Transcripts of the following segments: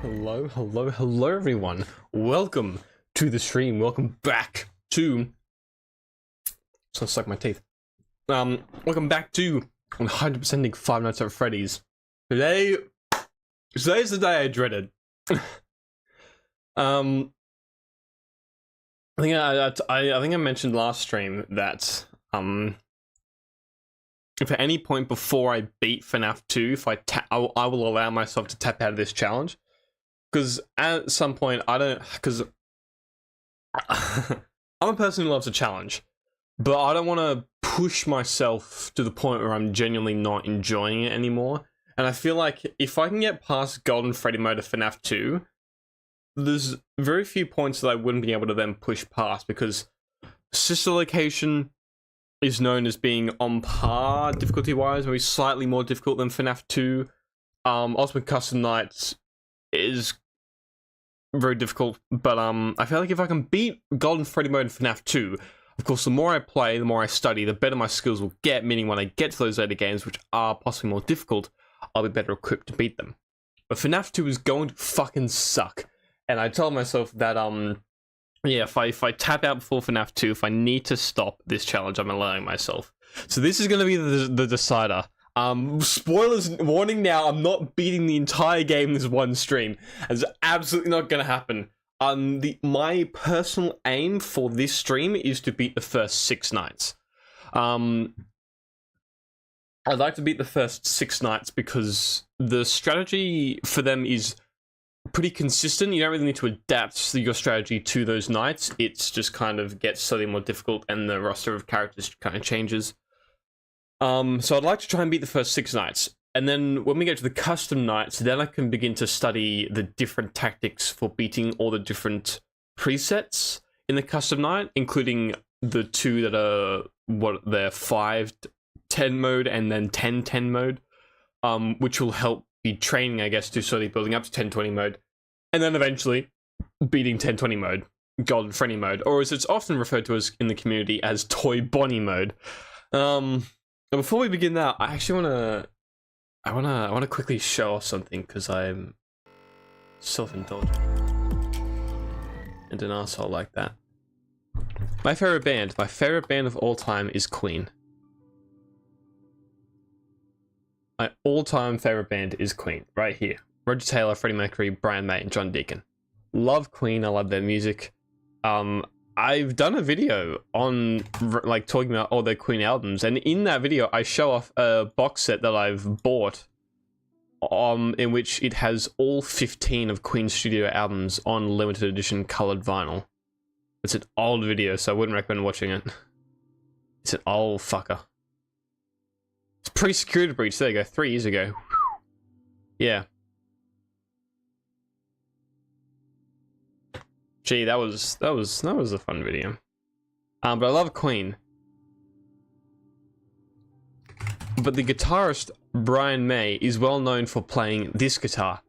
Hello everyone. Welcome to the stream. Welcome back to... Just gonna suck my teeth. Welcome back to 100%ing Five Nights at Freddy's. Today's the day I dreaded. I think I mentioned last stream that if at any point before I beat FNAF 2, if I will allow myself to tap out of this challenge. Because at some point, because I'm a person who loves a challenge, but I don't want to push myself to the point where I'm genuinely not enjoying it anymore. And I feel like if I can get past Golden Freddy mode of FNAF 2, there's very few points that I wouldn't be able to then push past, because Sister Location is known as being on par difficulty-wise, maybe slightly more difficult than FNAF 2. Ultimate Custom Nights is very difficult, but I feel like if I can beat Golden Freddy mode in FNAF 2, of course, the more I play, the more I study, the better my skills will get, meaning when I get to those later games, which are possibly more difficult, I'll be better equipped to beat them. But FNAF 2 is going to fucking suck, and I told myself that, yeah, if I tap out before FNAF 2, if I need to stop this challenge, I'm allowing myself. So this is going to be the decider. Spoilers warning now, I'm not beating the entire game in this one stream. It's absolutely not gonna happen. My personal aim for this stream is to beat the first 6 nights. I'd like to beat the first 6 nights because the strategy for them is pretty consistent. You don't really need to adapt your strategy to those nights. It's just kind of gets slightly more difficult and the roster of characters kind of changes. So I'd like to try and beat the first 6 nights, and then when we get to the custom nights, then I can begin to study the different tactics for beating all the different presets in the custom night, including the 2 that are they're 5-10 mode and then 10-10 mode, which will help be training, I guess, to slowly building up to 10-20 mode, and then eventually beating 10-20 mode, Golden Freddy mode, or as it's often referred to as in the community as Toy Bonnie mode. But before we begin that, I actually I wanna quickly show off something, because I'm self-indulgent and an asshole like that. My favorite band of all time is Queen. My all-time favorite band is Queen, right here. Roger Taylor, Freddie Mercury, Brian May, and John Deacon. Love Queen, I love their music. I've done a video on like talking about all their Queen albums, and in that video I show off a box set that I've bought in which it has all 15 of Queen's studio albums on limited edition colored vinyl. It's an old video, so I wouldn't recommend watching it. It's an old fucker. It's pre-security breach. There you go, 3 years ago. Yeah. Gee, that was a fun video. But I love Queen. But the guitarist Brian May is well known for playing this guitar.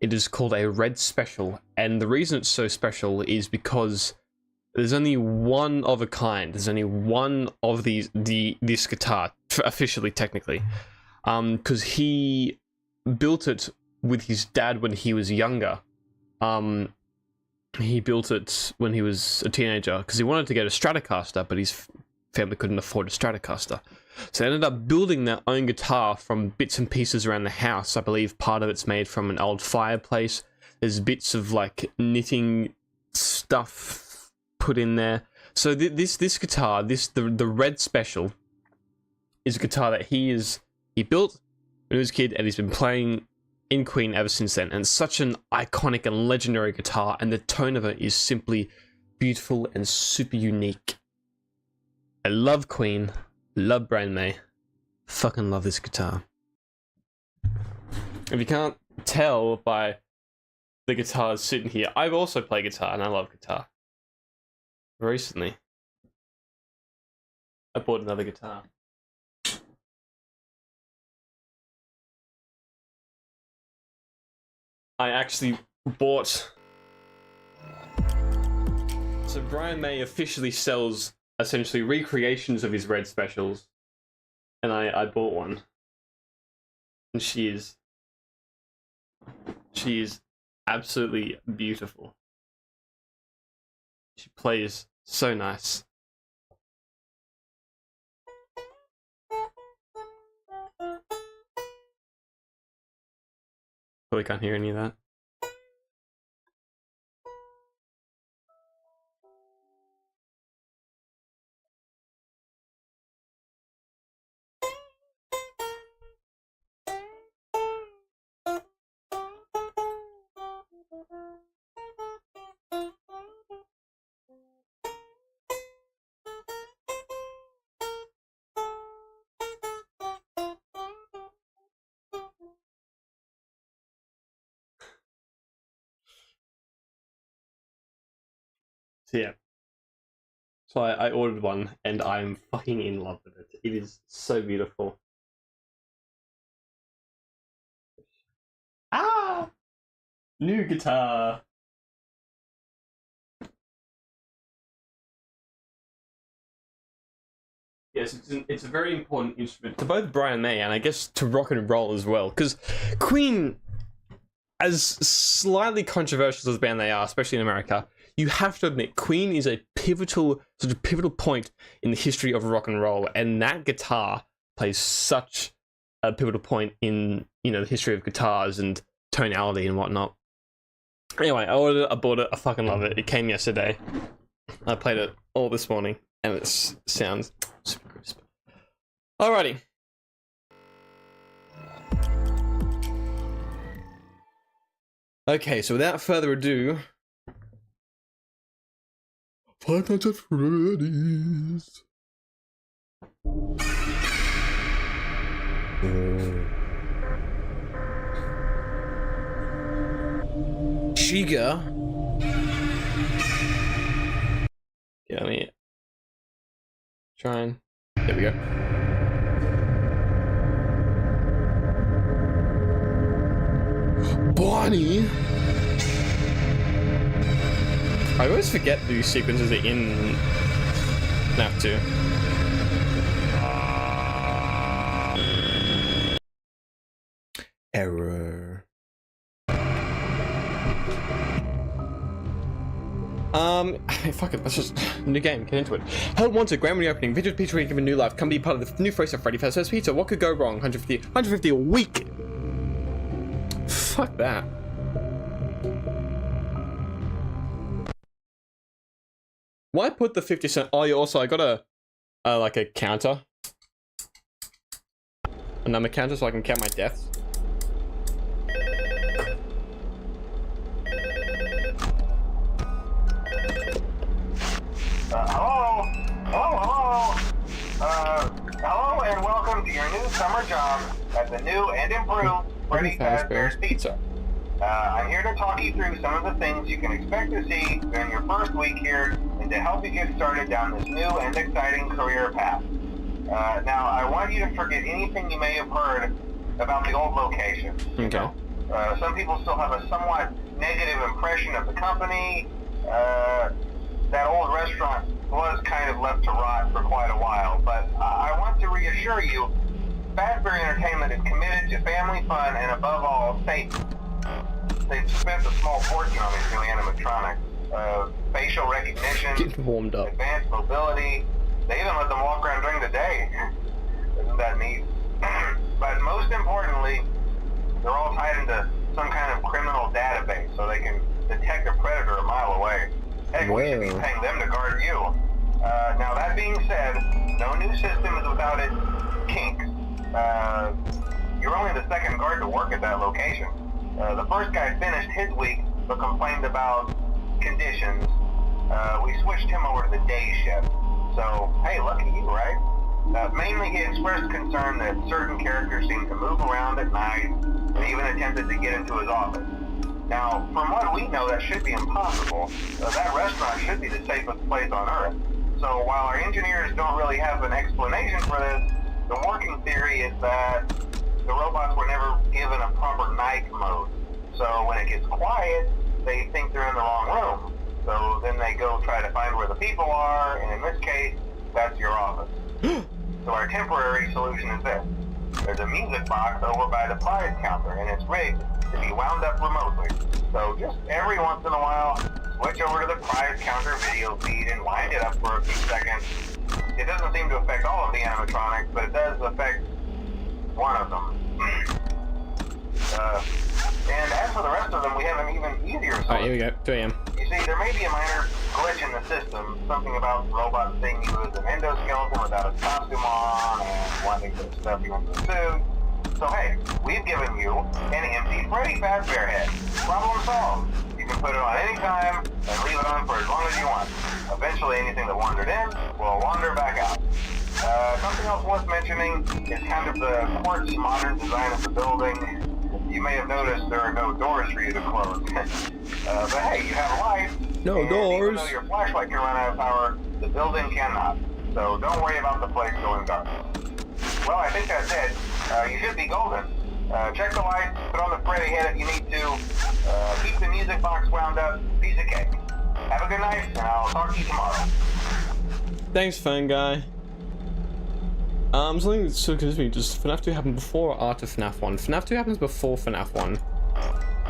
It is called a Red Special, and the reason it's so special is because there's only one of a kind. There's only one of this guitar, officially, technically, because he built it with his dad when he was younger. He built it when he was a teenager because he wanted to get a Stratocaster, but his family couldn't afford a Stratocaster. So they ended up building their own guitar from bits and pieces around the house. I believe part of it's made from an old fireplace. There's bits of like knitting stuff put in there. So this guitar, the Red Special, is a guitar that he built when he was a kid, and he's been playing in Queen ever since then, and it's such an iconic and legendary guitar, and the tone of it is simply beautiful and super unique. I love Queen, love Brian May, fucking love this guitar. If you can't tell by the guitars sitting here, I've also played guitar and I love guitar. Recently, I bought another guitar. I actually bought... So Brian May officially sells essentially recreations of his Red Specials, and I bought one. And she is absolutely beautiful. She plays so nice. Probably can't hear any of that. So yeah. So I ordered one and I'm fucking in love with it. It is so beautiful. Ah! New guitar! Yes, it's a very important instrument to both Brian May and I guess to rock and roll as well. Because Queen, as slightly controversial as a band they are, especially in America, you have to admit Queen is a pivotal point in the history of rock and roll, and that guitar plays such a pivotal point in, you know, the history of guitars and tonality and whatnot. Anyway, I ordered it, I bought it, I fucking love it. It came yesterday. I played it all this morning, and it sounds super crisp. Alrighty. Okay, so without further ado, Five Nights at Freddy's. Chica. Yeah, let me try and. There we go. Bonnie. I always forget these sequences are in FNAF 2. Error. Fuck it, let's just new game, get into it. Hello Wanted, grand reopening, Vintage Pizza Week given new life, come be part of the new face of Freddy Fazbear's Pizza. What could go wrong? 150 a week. Fuck that. Why put the 50 cent? Oh, yeah, also I got a like a counter, a number counter, so I can count my deaths. Hello and welcome to your new summer job at the new and improved Freddy Fazbear's Pizza. I'm here to talk you through some of the things you can expect to see during your first week here and to help you get started down this new and exciting career path. Now, I want you to forget anything you may have heard about the old location. Okay. Some people still have a somewhat negative impression of the company. That old restaurant was kind of left to rot for quite a while, but I want to reassure you, Fazbear Entertainment is committed to family fun and above all, safety. They've spent a small fortune on these new animatronics. Facial recognition, Getting warmed up. Advanced mobility, they even let them walk around during the day. Isn't that neat? But most importantly, they're all tied into some kind of criminal database so they can detect a predator a mile away. Heck, we should be paying them to guard you. Now that being said, no new system is without its kinks. You're only the second guard to work at that location. The first guy finished his week but complained about conditions. We switched him over to the day shift. So, hey, lucky you, right? Mainly he expressed concern that certain characters seemed to move around at night and even attempted to get into his office. Now, from what we know, that should be impossible. That restaurant should be the safest place on Earth. So while our engineers don't really have an explanation for this, the working theory is that the robots were never given a proper night mode. So when it gets quiet, they think they're in the wrong room. So then they go try to find where the people are, and in this case, that's your office. So our temporary solution is this. There's a music box over by the prize counter, and it's rigged to be wound up remotely. So just every once in a while, switch over to the prize counter video feed and wind it up for a few seconds. It doesn't seem to affect all of the animatronics, but it does affect one of them. And as for the rest of them, we have an even easier solution. Alright, here we go, 2 AM. You see, there may be a minor glitch in the system, something about the robot seeing you as an endoskeleton without a costume on and wanting to stuff you into a suit. So hey, we've given you an empty Freddy Fazbear head. Problem solved. You can put it on any time and leave it on for as long as you want. Eventually anything that wandered in will wander back out. Something else worth mentioning is kind of the quirky modern design of the building. You may have noticed there are no doors for you to close. But hey, you have a light. No doors. Even though your flashlight can run out of power, the building cannot. So don't worry about the place going dark. Well, I think that's it. You should be golden. Check the lights, put on the Freddy head if you need to. Keep the music box wound up. Piece of cake. Have a good night, and I'll talk to you tomorrow. Thanks, phone guy. Something that still confused me, does FNAF 2 happen before or after FNAF 1? FNAF 2 happens before FNAF 1.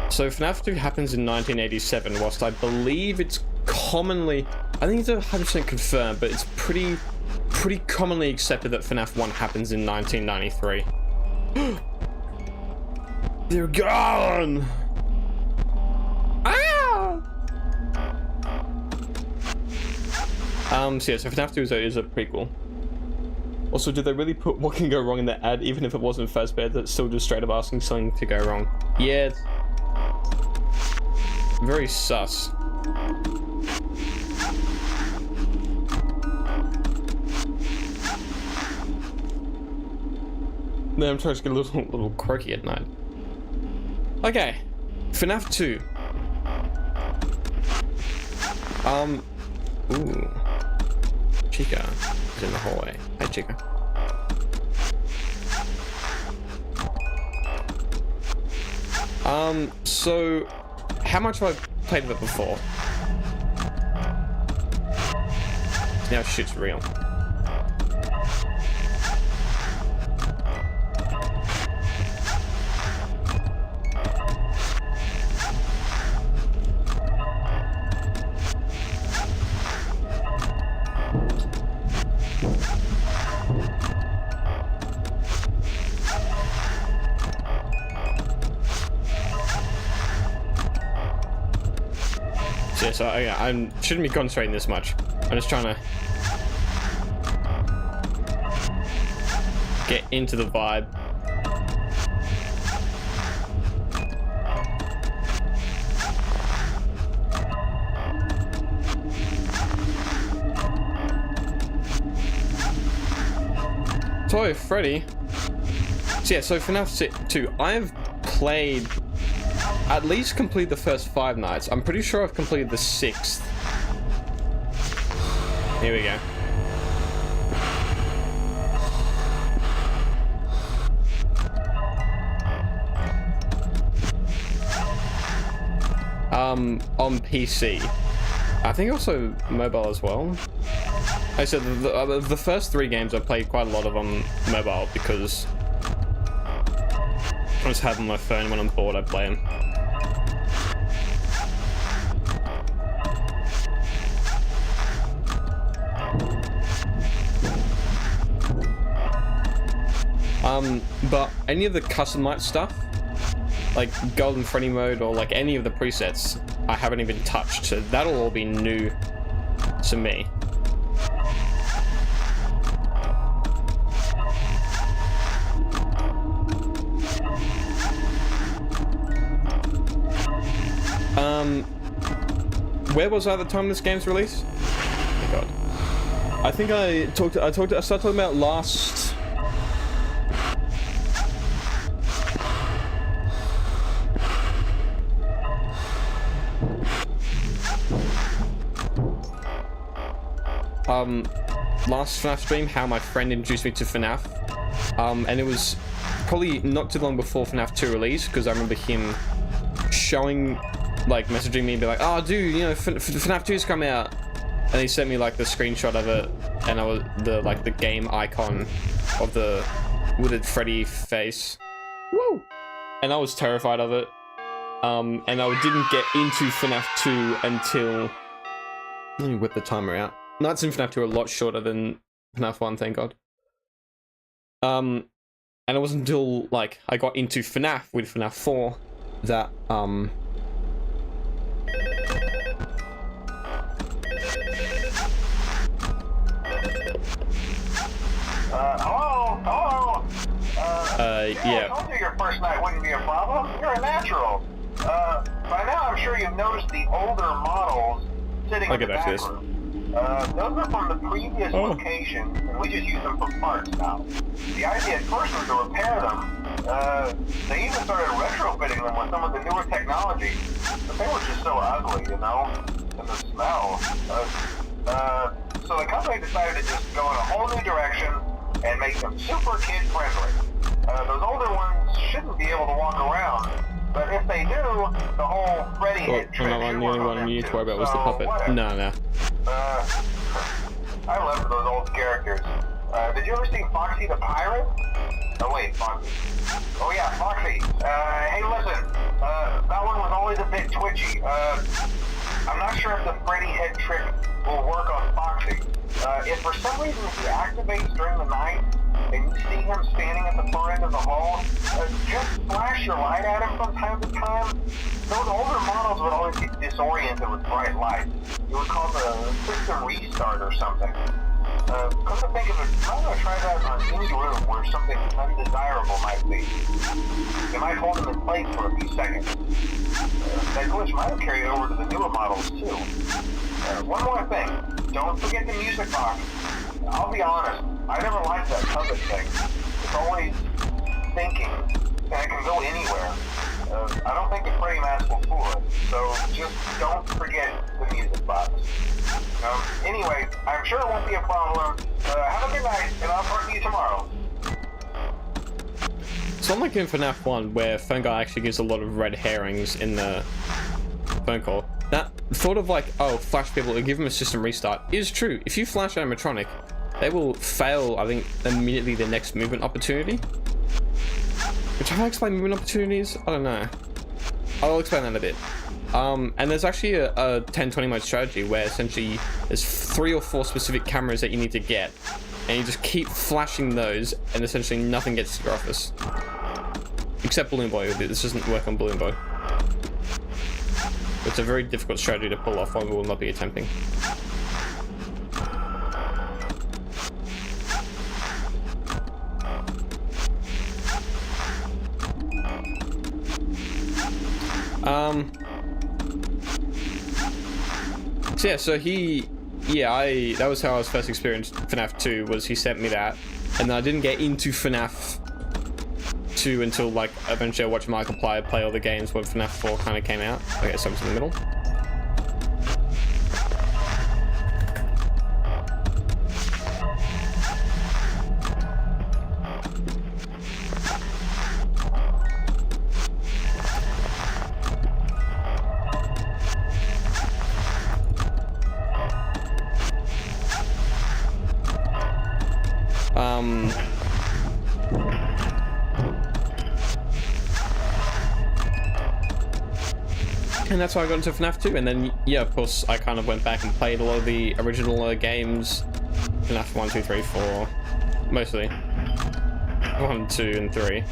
So FNAF 2 happens in 1987, whilst I believe it's commonly, I think it's 100% confirmed, but it's pretty commonly accepted that FNAF 1 happens in 1993. They're gone! Ah! So yeah, so FNAF 2 is a prequel. Also, did they really put what can go wrong in the ad, even if it wasn't Fazbear, that's still just straight up asking something to go wrong? Yeah, it's very sus. Then I'm trying to get a little quirky at night. Okay, FNAF 2. Ooh. Chica is in the hallway. Hi, Chica. So how much have I played with it before? Now shit's real. So yeah, I shouldn't be concentrating this much. I'm just trying to get into the vibe. So Freddy. So yeah, so FNAF 2, I've played, at least complete the first 5 nights. I'm pretty sure I've completed the 6th. Here we go. On PC. I think also mobile as well. I said the first 3 games I played quite a lot of on mobile because I just have on my phone when I'm bored. I play them. But any of the customized stuff, like Golden Freddy mode or like any of the presets, I haven't even touched, so that'll all be new to me. Where was I at the time this game's release? Oh god. I think I started talking about last. Last FNAF stream, how my friend introduced me to FNAF. And it was probably not too long before FNAF 2 release, because I remember him showing, like, messaging me and be like, oh dude, you know, FNAF 2's come out. And he sent me like the screenshot of it, and I was the game icon of the wooded Freddy face. Woo! And I was terrified of it. And I didn't get into FNAF 2 until... Let me whip the timer out. Nights in FNAF 2 are a lot shorter than FNAF 1, thank God. And it wasn't until, like, I got into FNAF with FNAF 4 that, Hello? yeah. I told you your first night wouldn't be a problem. You're a natural. By now I'm sure you've noticed the older models sitting in the back room. Those are from the previous location, and we just use them for parts now. The idea at first was to repair them. They even started retrofitting them with some of the newer technology, but they were just so ugly, you know, and the smell. So the company decided to just go in a whole new direction and make them super kid-friendly. Those older ones shouldn't be able to walk around, but if they do, the whole Freddy head trick should work on them too. The only one you need to worry about was the puppet. No. I love those old characters. Did you ever see Foxy the Pirate? Oh wait, Foxy. Oh yeah, Foxy. Hey listen, that one was always a bit twitchy. I'm not sure if the Freddy head trick will work on Foxy. If for some reason he activates during the night, and you see him standing at the far end of the hall, just flash your light at him from time to time. Those older models would always get disoriented with bright lights. It would cause a system restart or something. Come to think of it, I'm going to try that on any room where something undesirable might be. It might hold them in place for a few seconds. That glitch might have carried over to the newer models too. One more thing, don't forget the music box. I'll be honest, I never liked that puppet thing. It's always thinking, and it can go anywhere. I don't think the Freddy mask will fool it, so just don't forget the music box. Anyway, I'm sure it won't be a problem. Have a good night, and I'll talk to you tomorrow. So unlike in FNAF 1, where Phone Guy actually gives a lot of red herrings in the phone call, that thought of like, oh, flash people and give them a system restart is true. If you flash animatronic, they will fail, I think, immediately the next movement opportunity. Which, have I explained movement opportunities? I don't know. I'll explain that in a bit. And there's actually a 10-20 mode strategy where essentially there's 3 or 4 specific cameras that you need to get, and you just keep flashing those, and essentially nothing gets to your office. Except Balloon Boy. This doesn't work on Balloon Boy. It's a very difficult strategy to pull off, one we will not be attempting. So yeah, so that was how I was first experienced FNAF 2, was he sent me that, and then I didn't get into FNAF 2 until like eventually I watched Markiplier play all the games when FNAF 4 kind of came out. Okay, so I'm in the middle. And that's why I got into FNAF 2, and then, yeah, of course, I kind of went back and played a lot of the original games. FNAF 1, 2, 3, 4, mostly. 1, 2, and 3.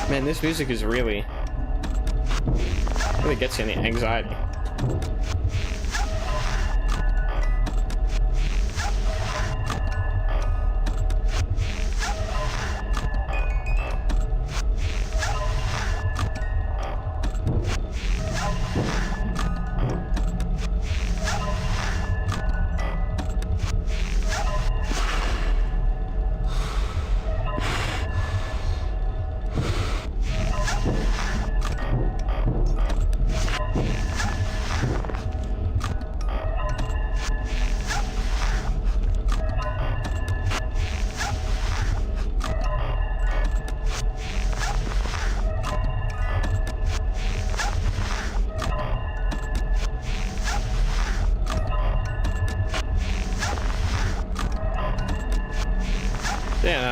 Man, this music is really gets you in the anxiety.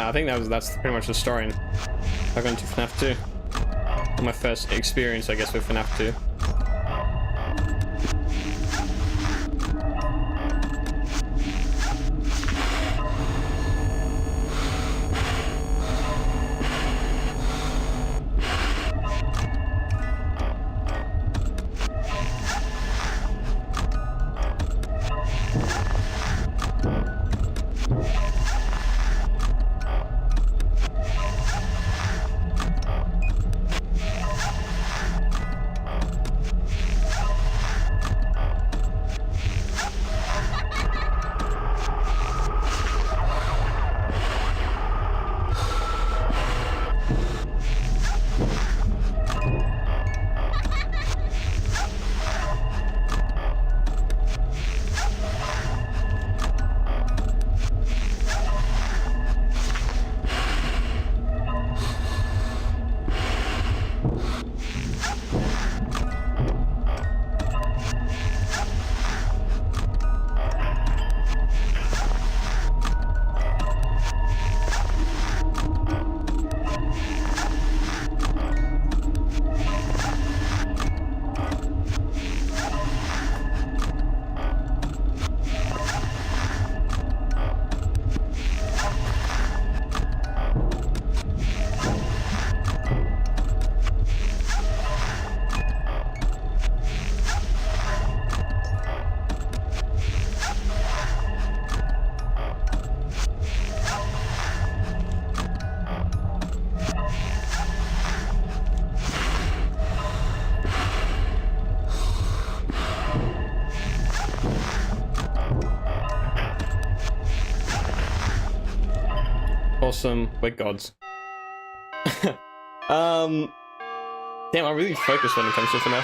yeah, I think that's pretty much the story. I got into FNAF 2. My first experience, I guess, with FNAF 2. Awesome, we're gods. Damn, I'm really focused when it comes to FNAF.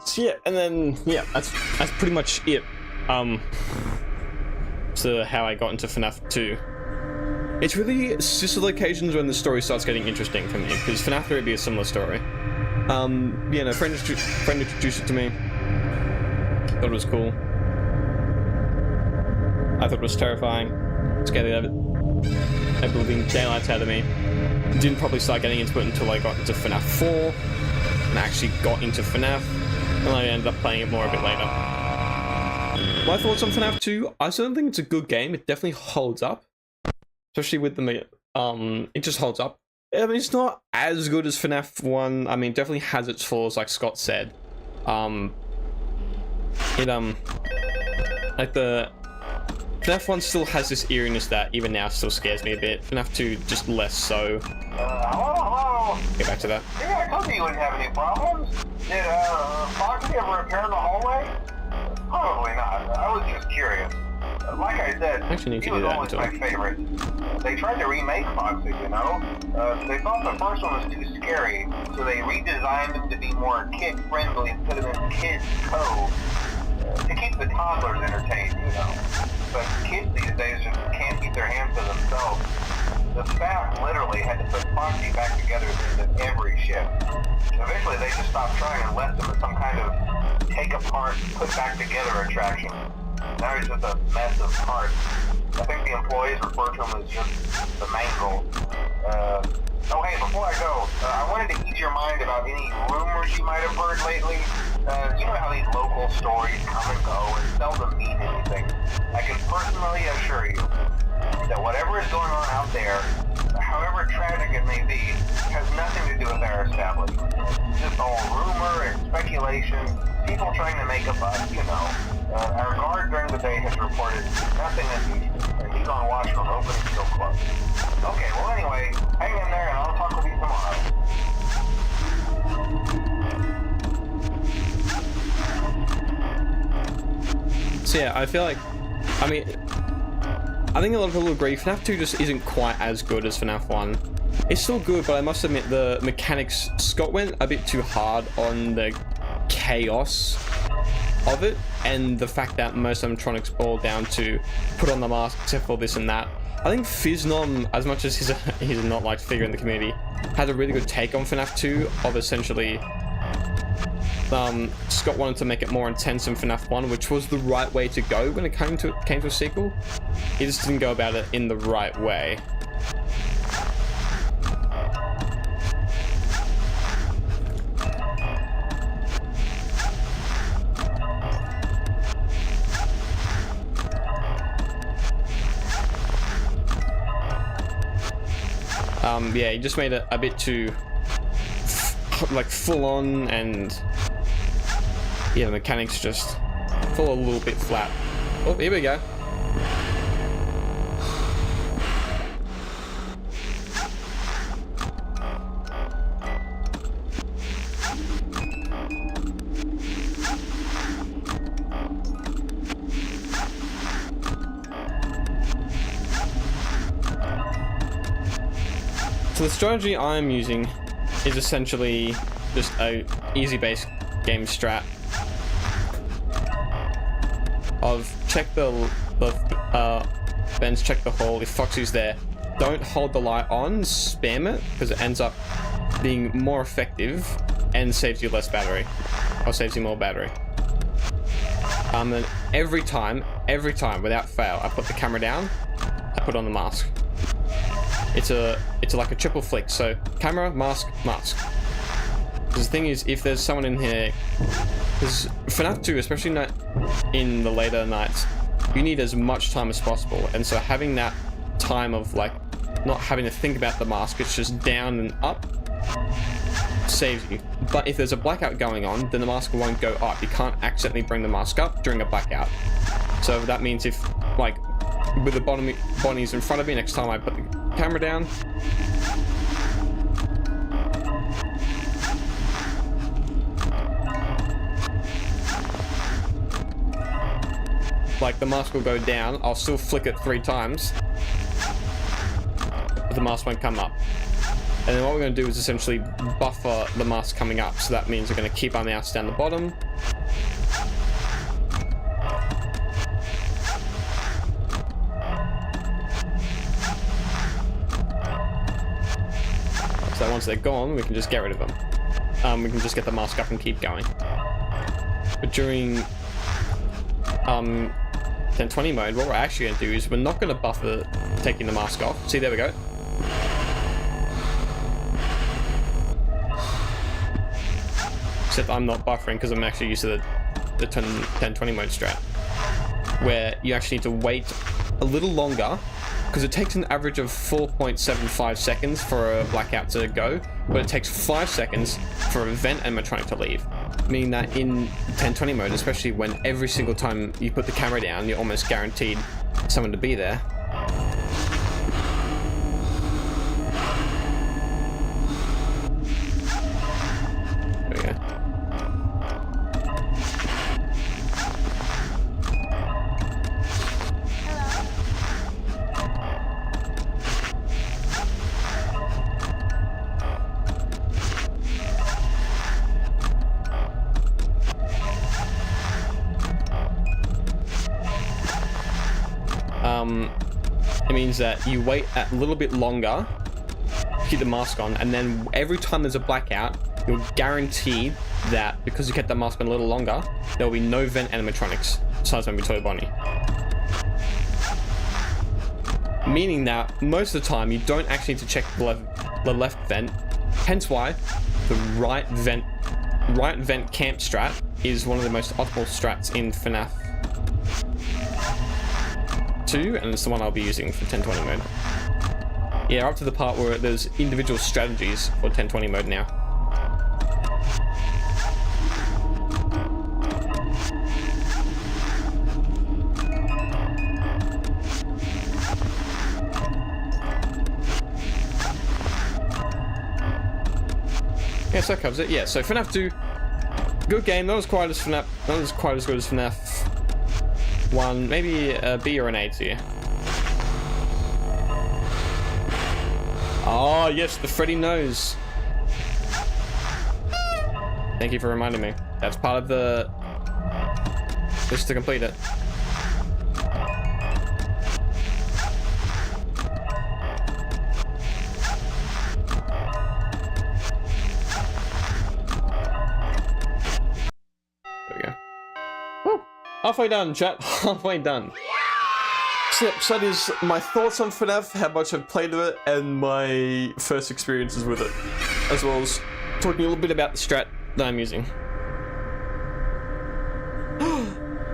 So yeah, and then yeah, that's pretty much it. So how I got into FNAF 2. It's really just the occasions when the story starts getting interesting for me, because FNAF 3 would be a similar story. Yeah, no, friend introduced it to me. Thought it was cool. I thought it was terrifying. Scared the living daylights out of me. Didn't probably start getting into it until I got into FNAF 4, and actually got into FNAF, and I ended up playing it more a bit later. My thoughts on FNAF 2, I still don't think it's a good game. It definitely holds up. Especially with the, it just holds up. I mean, it's not as good as FNAF 1. I mean, it definitely has its flaws, like Scott said. Like the FNAF 1 still has this eeriness that even now still scares me a bit. FNAF 2 just less so. Hello? Get back to that. Yeah, I told you wouldn't have any problems. Did, Foxy ever repair the hallway? Probably not. I was just curious. Like I said, he was always my favorite. They tried to remake Foxy, you know? They thought the first one was too scary, so they redesigned him to be more kid-friendly and put him in Kids Cove to keep the toddlers entertained, you know? But kids these days just can't keep their hands to themselves. The staff literally had to put Foxy back together at every shift. Eventually they just stopped trying and left him as some kind of take-apart, put-back-together attraction. Now he's just a mess of parts. I think the employees refer to him as just the mangle. Oh hey, before I go, I wanted to ease your mind about any rumors you might have heard lately. You know how these local stories come and go and seldom mean anything. I can personally assure you that whatever is going on out there, however tragic it may be, has nothing to do with our establishment. It's just all rumor and speculation, people trying to make a buck, you know. Our guard during the day has reported nothing unusual, and he's on watch from opening till close. Okay, well anyway, hang in there and I'll talk with you tomorrow. So yeah, I feel like, I mean, I think a lot of people agree FNAF 2 just isn't quite as good as FNAF 1. It's still good, but I must admit the mechanics, Scott went a bit too hard on the chaos of it, and the fact that most animatronics boil down to put on the mask except for this and that. I think Fiznom, as much as he's a not liked figure in the community, had a really good take on FNAF 2 of essentially Scott wanted to make it more intense in FNAF 1, which was the right way to go when it came to a sequel. He just didn't go about it in the right way. Yeah, he just made it a bit too like full on, and yeah, the mechanics just fall a little bit flat. Oh, here we go. So the strategy I'm using is essentially just a easy base game strat of check the Ben's check the hall. If Foxy's there, don't hold the light on, spam it, because it ends up being more effective and saves you less battery, or saves you more battery. And every time, without fail, I put the camera down, I put on the mask. It's like a triple flick, so camera, mask, mask. Because the thing is, if there's someone in here, because FNAF 2, especially not in the later nights, you need as much time as possible, and so having that time of like not having to think about the mask, it's just down and up, saves you. But if there's a blackout going on, then the mask won't go up. You can't accidentally bring the mask up during a blackout. So that means if, like, with the Bonnie's in front of me, next time I put the camera down, like the mask will go down, I'll still flick it 3 times, but the mask won't come up. And then what we're going to do is essentially buffer the mask coming up, so that means we're going to keep our mouse down the bottom. So once they're gone, we can just get rid of them. We can just get the mask up and keep going. But during 1020 mode, what we're actually going to do is we're not going to buffer taking the mask off. See, there we go. Except I'm not buffering because I'm actually used to the 1020 mode strat, where you actually need to wait a little longer, because it takes an average of 4.75 seconds for a blackout to go, but it takes 5 seconds for a vent animatronic to leave. Meaning that in 1020 mode, especially when every single time you put the camera down, you're almost guaranteed someone to be there. There we go. It means that you wait a little bit longer, keep the mask on, and then every time there's a blackout, you're guaranteed that because you kept that mask on a little longer, there will be no vent animatronics, besides maybe Toy Bonnie. Meaning that most of the time you don't actually need to check the left vent, hence why the right vent camp strat is one of the most optimal strats in FNAF 2, and it's the one I'll be using for 1020 mode. Yeah, up to the part where there's individual strategies for 1020 mode now. Yeah, so that covers it. Yeah, so FNAF 2, good game. Not as quite as FNAF, not as quite as good as FNAF 1, maybe a B or an A tier. Oh yes, the Freddy nose. Thank you for reminding me. That's part of the just to complete it. Halfway done, chat. Halfway done. So, yep, so that is my thoughts on FNAF, how much I've played with it, and my first experiences with it, as well as talking a little bit about the strat that I'm using.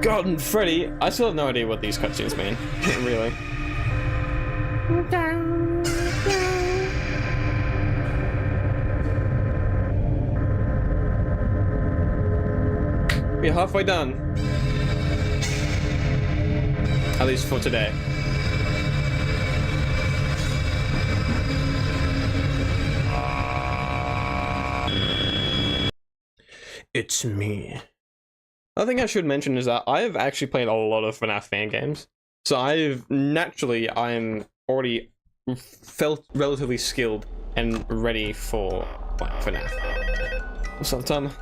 God, and Freddy, I still have no idea what these cutscenes mean. Really. We're halfway done. At least for today. It's me. Another thing I should mention is that I have actually played a lot of FNAF fan games. So I'm already felt relatively skilled and ready for FNAF. What's up, Tom?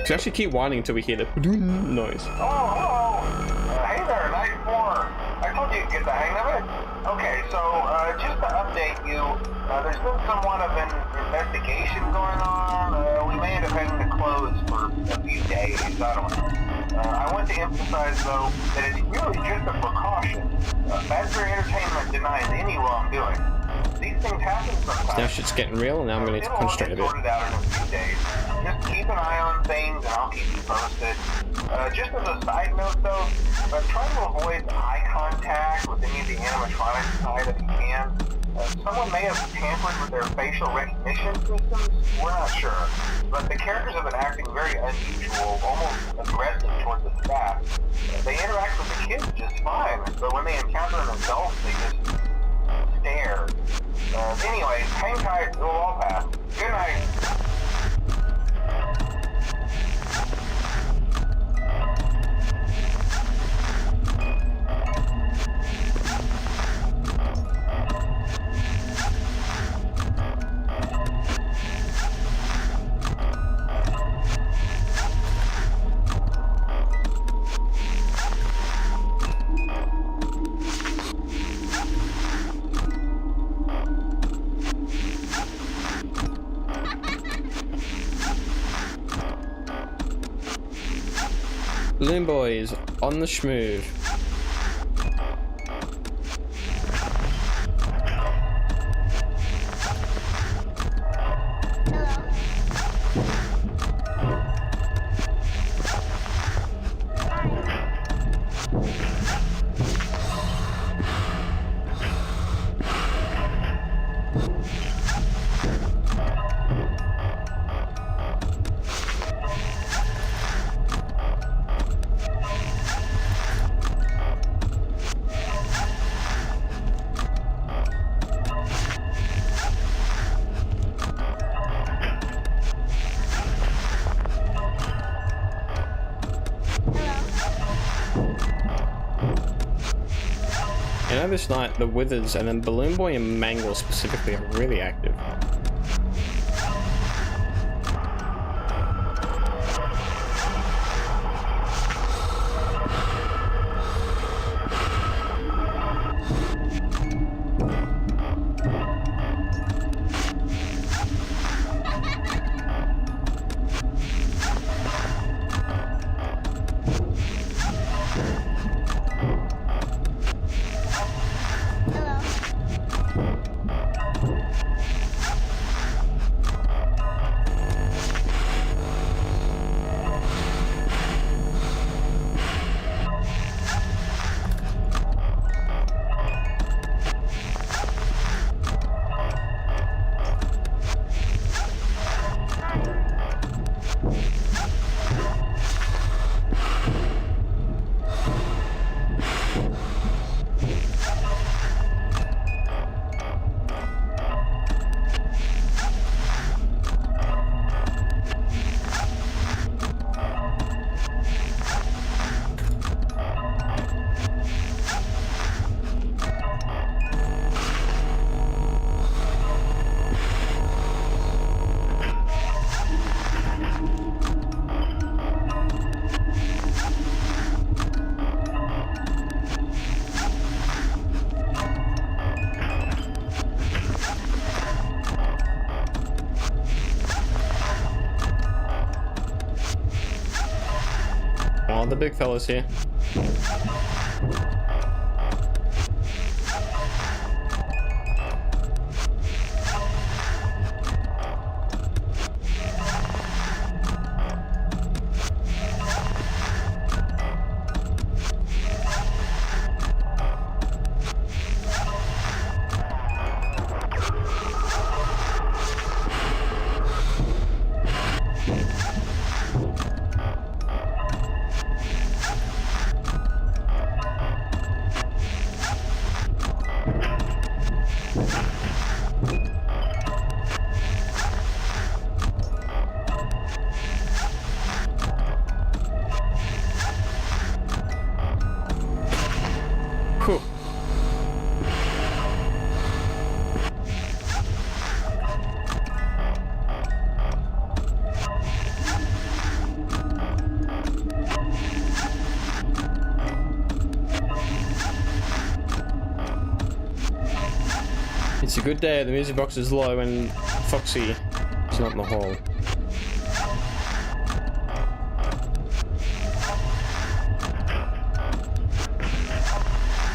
So actually keep whining until we hear the noise. Oh, hello. Hey there, Night 4. I told you to get the hang of it. Okay, so just to update you, there's been somewhat of an investigation going on. We may end up having to close for a few days. I don't know. I want to emphasize, though, that it's really just a precaution. Fazbear Entertainment denies any wrongdoing. These things happen sometimes. Now shit's getting real, and now I'm going to concentrate a bit. Sorted out in a few days. Just keep an eye on things, and I'll keep you posted. Just as a side note, though, try to avoid eye contact with any of the animatronics side if you can. Someone may have tampered with their facial recognition systems. We're not sure. But the characters have been acting very unusual, almost aggressive towards the staff. They interact with the kids just fine, but when they encounter an adult, they just stare. Anyway, hang tight, it'll all pass. Good night. Balloon Boys on the schmoove. You know, this night, the Withers and then Balloon Boy and Mangle specifically are really active. Oh, the big fella's here. Whew. It's a good day. The music box is low and Foxy is not in the hall.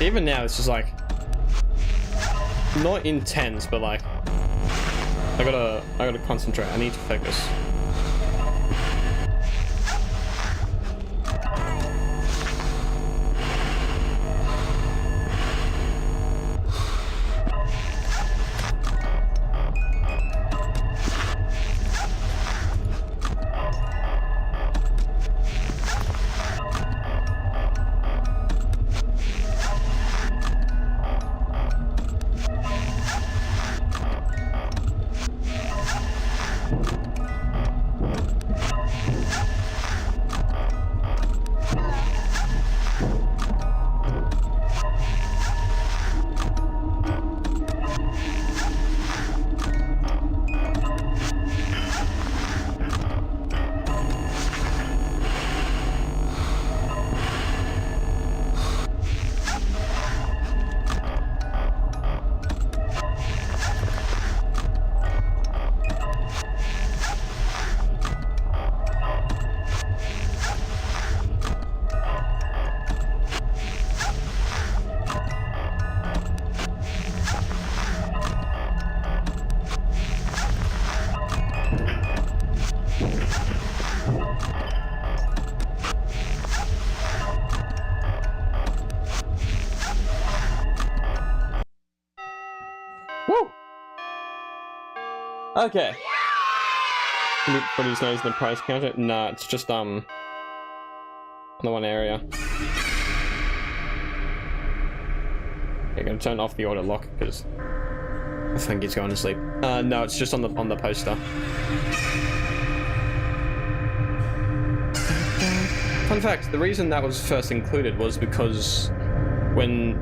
Even now, it's just like not intense, but like I gotta concentrate. I need to focus. Woo! Okay. Freddy's nose in the prize counter? Nah, it's just in the one area. You're gonna turn off the auto lock because I think he's going to sleep. No, it's just on the poster. Fun fact, the reason that was first included was because when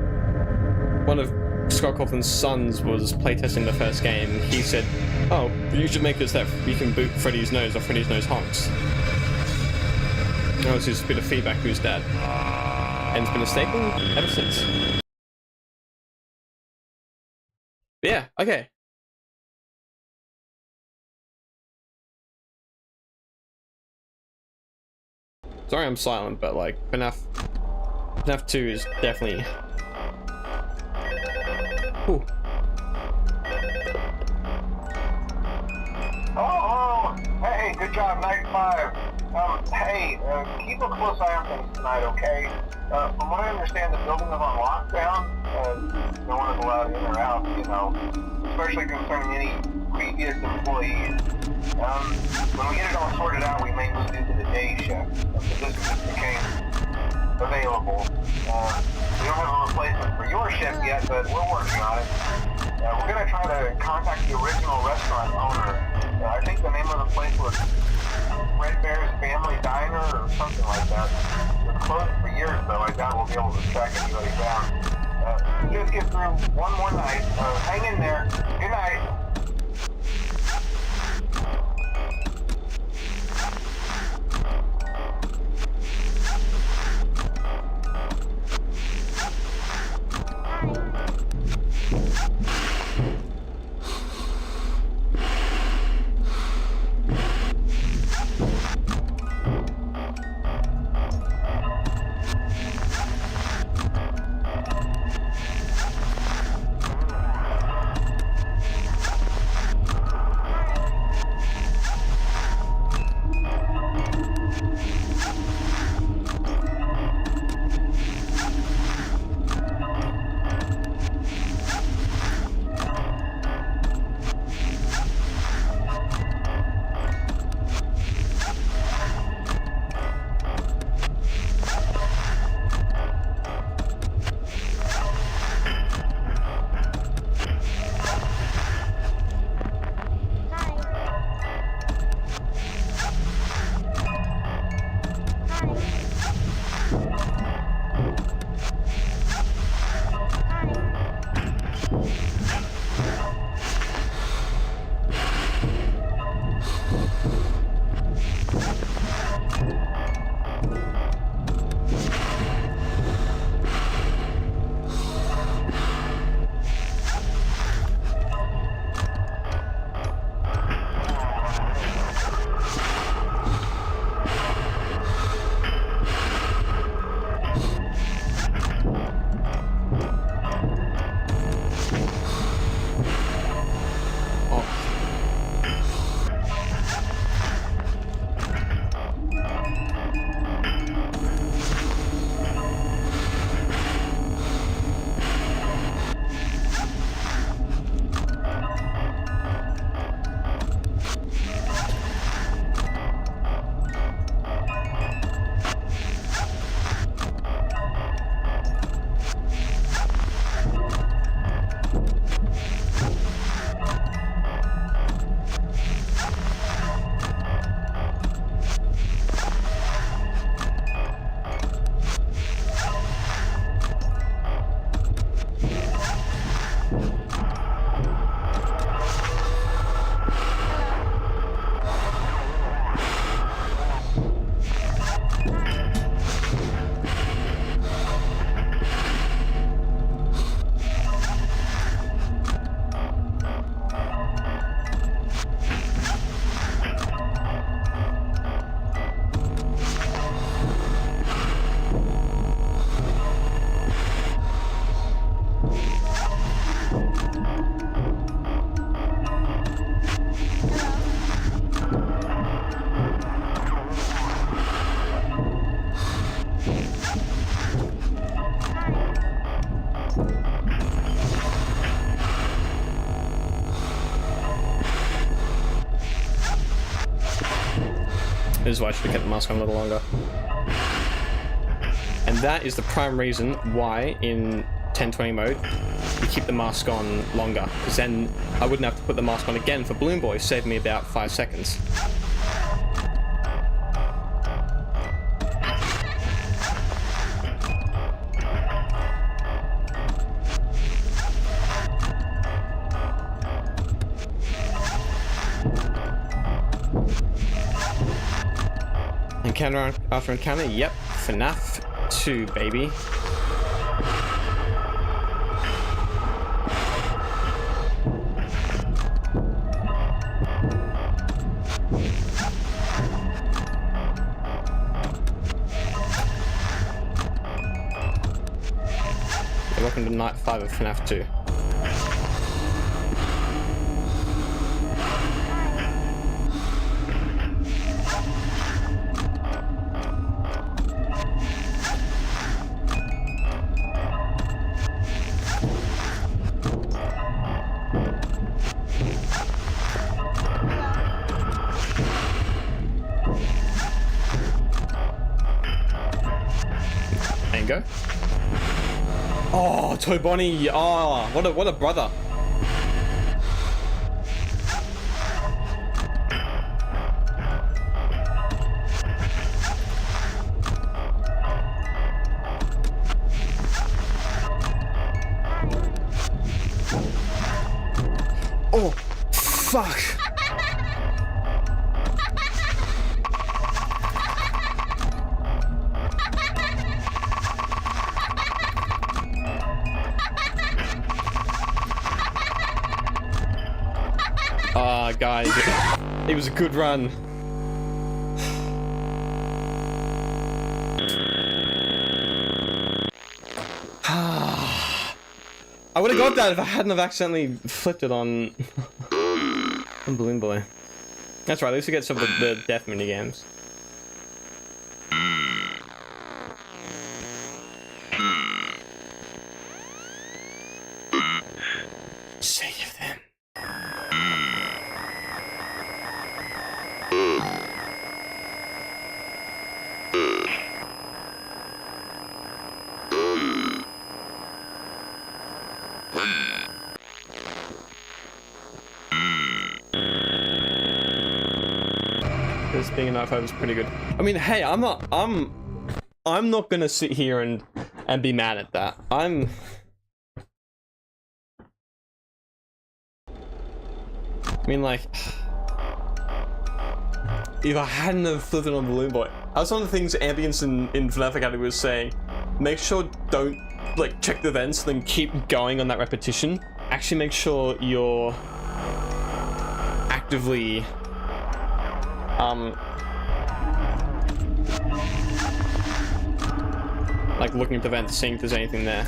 one of Scott Cawthon's sons was playtesting the first game, he said, oh, you should make this that you can boot Freddy's nose or Freddy's nose honks. That was just a bit of feedback to his dad. And it's been a staple ever since. Yeah, okay. Sorry I'm silent, but like, FNAF 2 is definitely... Ooh. Oh, hey, good job, night 5. Hey, keep a close eye on things tonight, okay? From what I understand, the building is on lockdown. No one is allowed in or out, you know, especially concerning any previous employees. When we get it all sorted out, we may move into the day shift. The position just became available. We don't have a replacement for your shift yet, but we're working on it. We're going to try to contact the original restaurant owner. I think the name of the place was Red Bear's Family Diner or something like that. It was closed for years, though. I doubt we'll be able to track anybody down. Just get through one more night. Hang in there. Good night. This is why I should have kept the mask on a little longer. And that is the prime reason why in 1020 mode you keep the mask on longer, because then I wouldn't have to put the mask on again for Balloon Boy, save me about 5 seconds. Encounter after encounter, yep. FNAF 2, baby. Welcome to night 5 of FNAF 2. There you go. Oh, Toy Bonnie! Oh, what a brother! Oh, fuck! Guys, it was a good run. I would have got that if I hadn't have accidentally flipped it on Balloon Boy. That's right, at least we get some of the death mini games. Save them. This being a night 5 is pretty good. I mean, hey, I'm not gonna sit here and be mad at that. I mean, like, if I hadn't have flipped it on Balloon Boy, that's one of the things Ambience in FNAF Academy was saying. Make sure don't like check the vents, then keep going on that repetition. Actually, make sure you're actively like looking at the vents, seeing if there's anything there.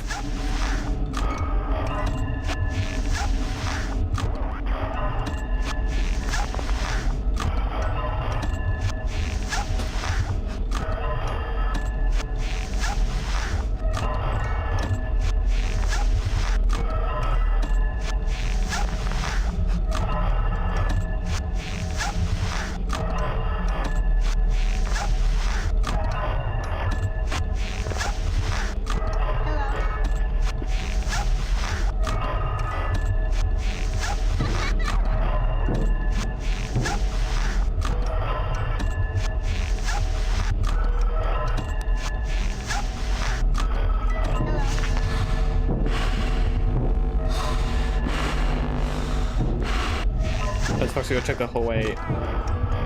I was supposed to go check the hallway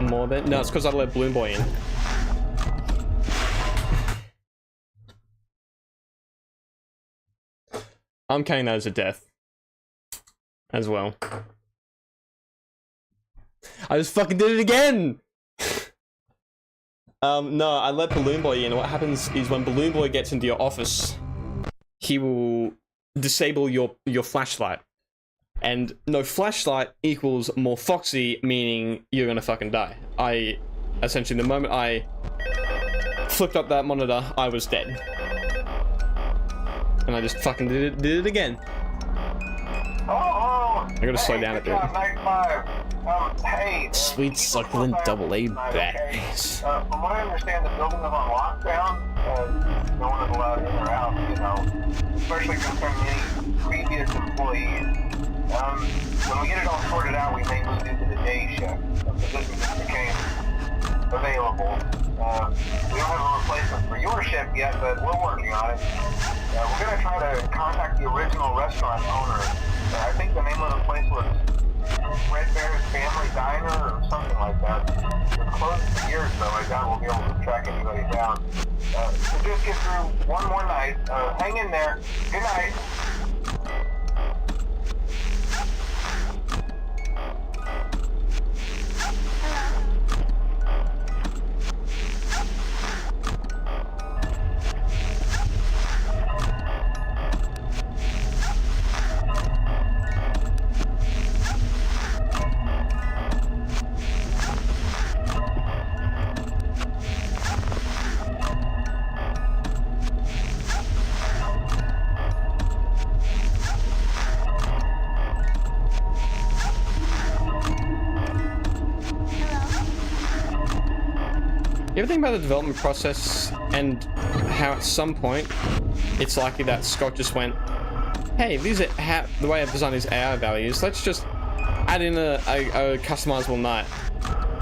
more than... No, it's because I let Balloon Boy in. I'm counting that as a death. As well. I just fucking did it again! No, I let Balloon Boy in. What happens is when Balloon Boy gets into your office, he will disable your flashlight. And no flashlight equals more foxy, meaning you're gonna fucking die. Essentially, the moment I flipped up that monitor, I was dead. And I just fucking did it again. Oh, I gotta slow down a bit. Night 5. Hey. Sweet succulent AA bags. From what I understand, the building is on lockdown. No one is allowed in or out, you know, especially concerning any previous employees. When we get it all sorted out, we may move into the day shift. The position just became available. We don't have a replacement for your shift yet, but we're working on it. We're going to try to contact the original restaurant owner. I think the name of the place was Red Bear's Family Diner or something like that. It was closed for years, though. I doubt we'll be able to track anybody down. So just get through one more night. Hang in there. Good night. You ever think about the development process and how at some point it's likely that Scott just went, hey, these are how the way I've designed these AI values, let's just add in a customizable night.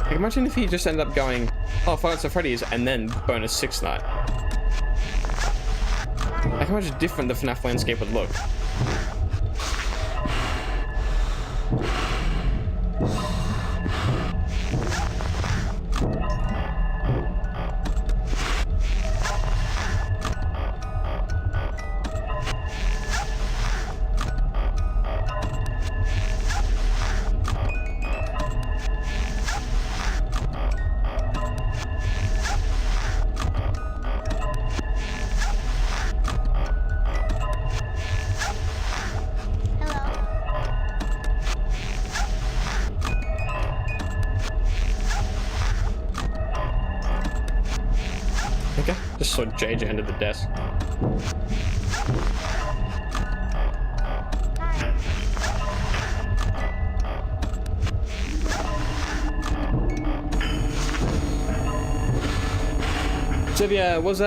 Like, imagine if he just ended up going, oh, Five Nights at Freddy's and then bonus 6 night. Like, how much different the FNAF landscape would look. Okay, just saw JJ under the desk. Sylvia, was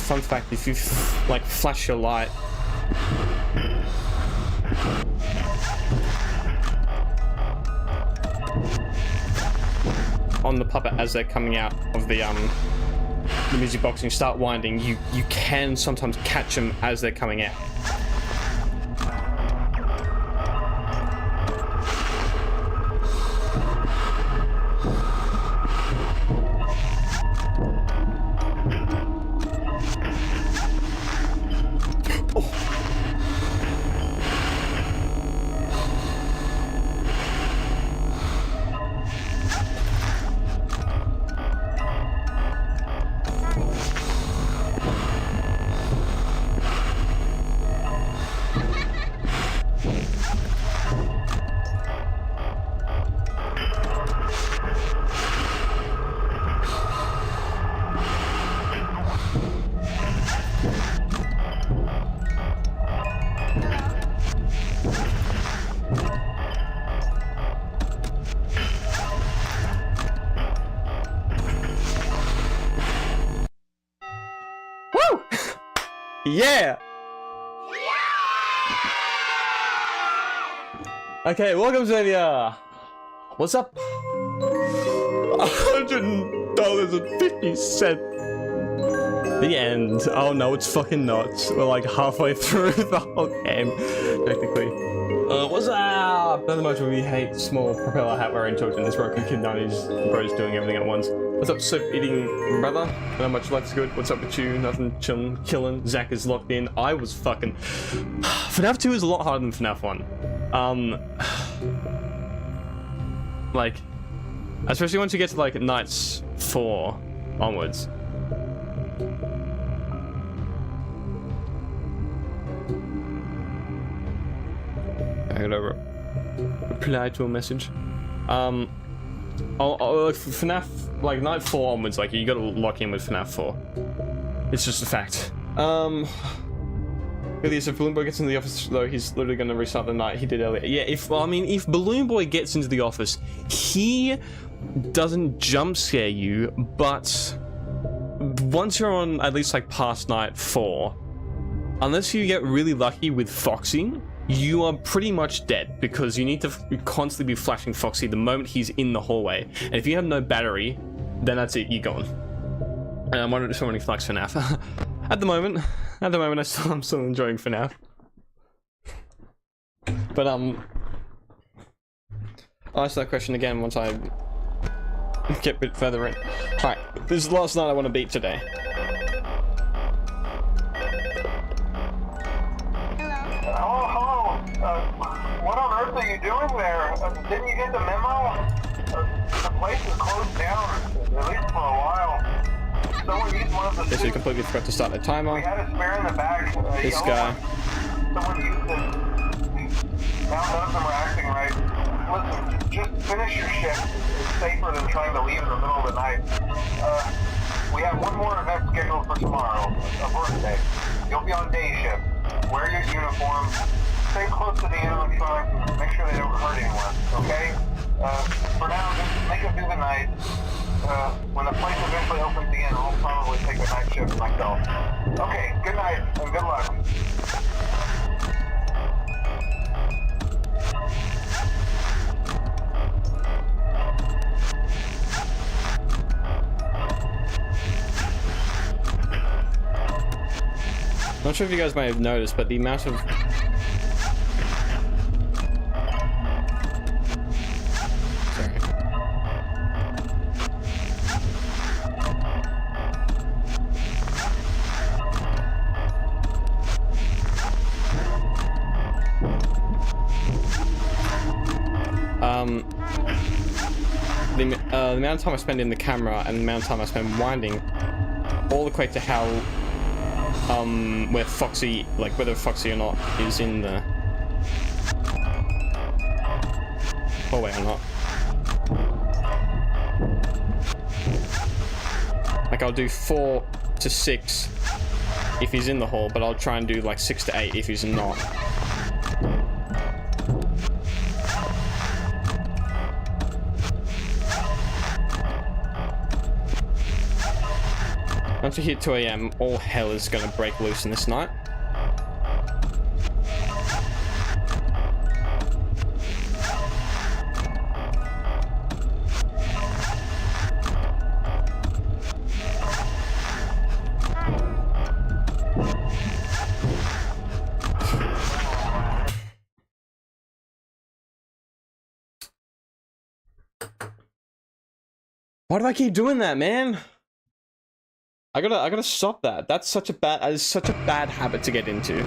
fun fact, if you like flash your light on the puppet as they're coming out of the music box and you start winding, you can sometimes catch them as they're coming out. Yeah! Okay, welcome Xavier! What's up? $100.50. The end. Oh no, it's fucking not. We're like halfway through the whole game, technically. What's up? Nothing much we hate small propeller hat wearing children. This Roku kid 90s bro's doing everything at once. What's up, soap eating brother? Not much life's good. What's up with you? Nothing, chillin', killing. Zach is locked in. I was fucking. FNAF 2 is a lot harder than FNAF 1. Like, especially once you get to like nights 4 onwards. I gotta reply to a message. FNAF, like night 4 onwards, like you gotta lock in with FNAF 4. It's just a fact. Really, so if Balloon Boy gets into the office though, he's literally gonna restart the night he did earlier. Yeah, if Balloon Boy gets into the office, he doesn't jump scare you, but once you're on at least like past night 4, unless you get really lucky with Foxy, you are pretty much dead because you need to constantly be flashing Foxy the moment he's in the hallway. And if you have no battery, then that's it, you're gone. And I'm wondering if someone likes FNAF. At the moment, I'm still enjoying FNAF. But I'll ask that question again once I get a bit further in. Alright, this is the last night I want to beat today. What on earth are you doing there? Didn't you get the memo? The place is closed down, at least for a while. Someone used one of the Yes, you completely forgot to start the timer. We had a spare in the bag. This guy. Someone used it. Now none of them are acting right. Listen, just finish your shift. It's safer than trying to leave in the middle of the night. We have one more event scheduled for tomorrow, a birthday. You'll be on day shift. Wear your uniform. Stay close to the animatronics and make sure they don't hurt anyone, okay? For now, just make it through the night. When the place eventually opens again, I'll probably take a night shift myself. Okay, good night and good luck. Not sure if you guys may have noticed, but the amount of the amount of time I spend in the camera and the amount of time I spend winding all equate to how where Foxy, like whether Foxy or not is in the hallway or not. Like I'll do 4 to 6 if he's in the hall, but I'll try and do like 6 to 8 if he's not. Once we hit 2 a.m., all hell is gonna break loose in this night. Why do I keep doing that, man? I gotta stop that. That is such a bad habit to get into.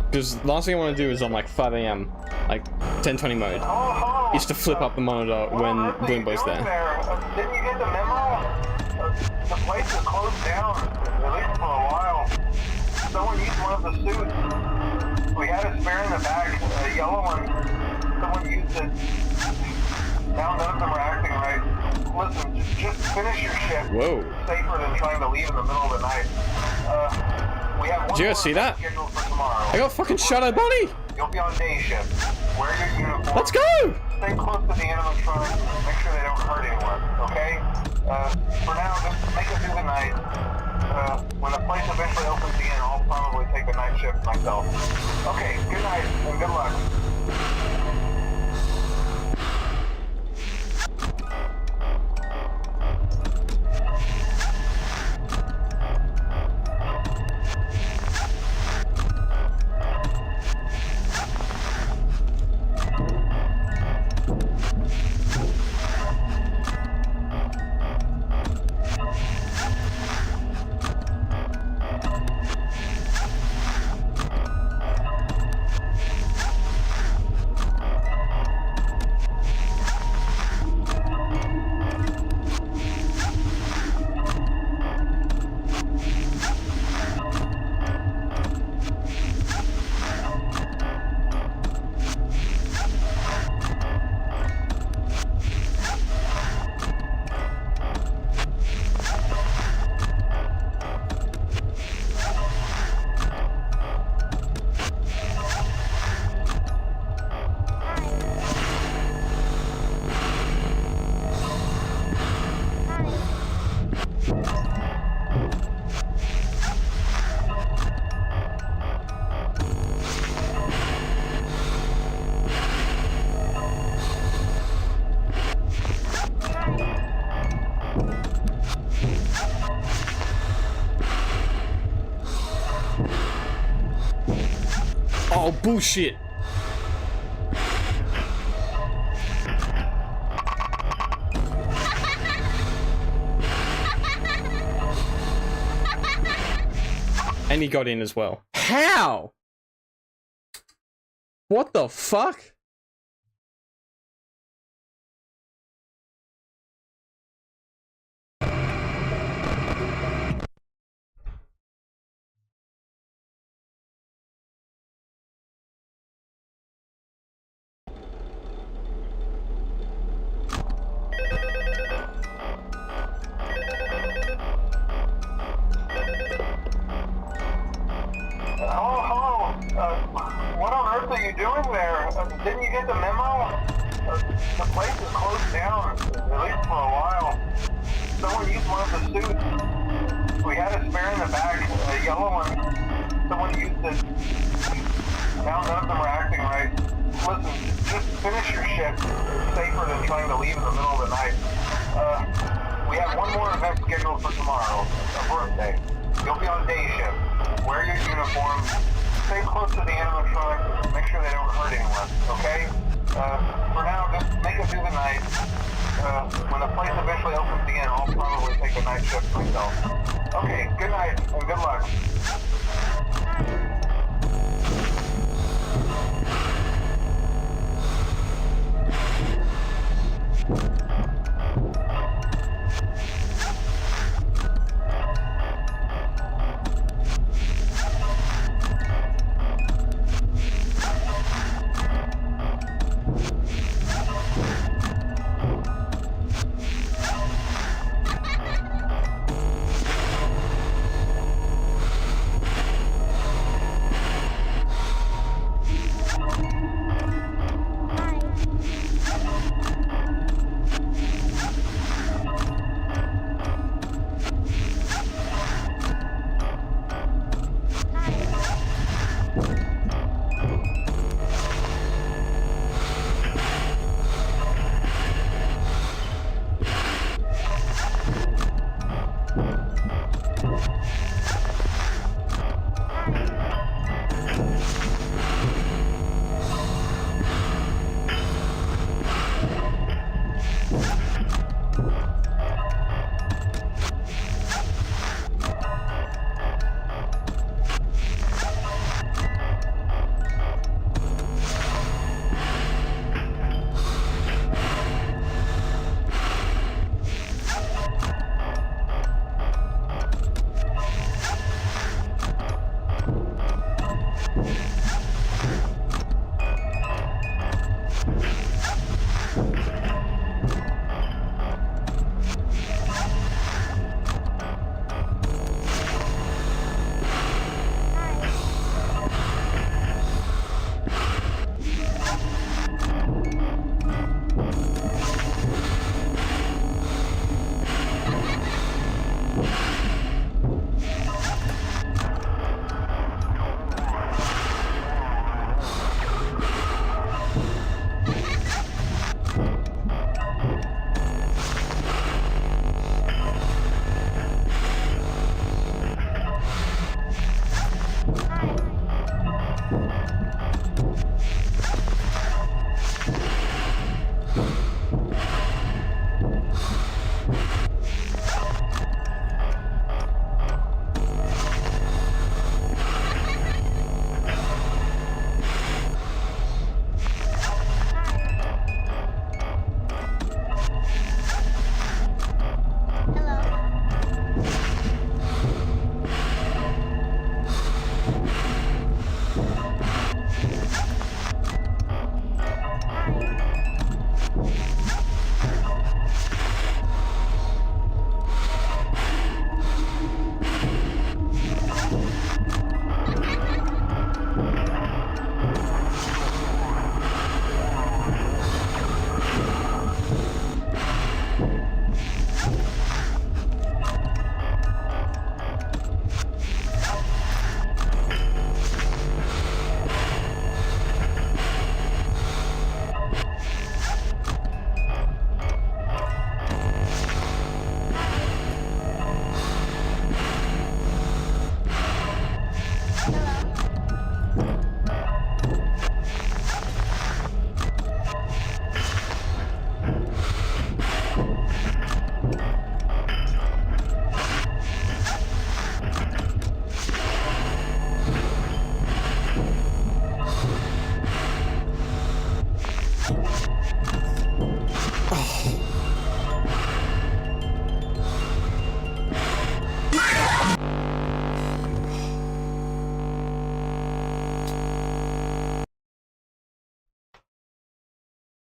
Because the last thing I want to do is on like 5 a.m, like 1020 mode, is to flip up the monitor when Bloombo's there. Didn't you get the memo? The place is closed down, at least for a while. Someone used one of the suits. We had a spare in the back, a yellow one. Someone used it. Now none of them are acting right. Listen, just finish your shift. Whoa. It's safer than trying to leave in the middle of the night. We have one Did you guys see that? scheduled for tomorrow. I got fucking Shadow Bunny! You'll be on day shift. Wear your uniform. Let's go! Stay close to the animatronics. Make sure they don't hurt anyone, okay? For now, just make it through the night. When the place eventually opens again, I'll probably take the night shift myself. Okay, good night and good luck. Oh, bullshit. And he got in as well. How? What the fuck? What on earth are you doing there? Didn't you get the memo? The place is closed down, at least for a while. Someone used one of the suits. We had a spare in the back, a yellow one. Someone used it. Now none of them are acting right. Listen, just finish your shift. It's safer than trying to leave in the middle of the night. We have one more event scheduled for tomorrow, a birthday. You'll be on day shift. Wear your uniform. Stay close to the animatronics. Make sure they don't hurt anyone, okay? For now, just make it through the night. When the place eventually opens again, I'll probably take the night shift myself. Okay, good night and good luck.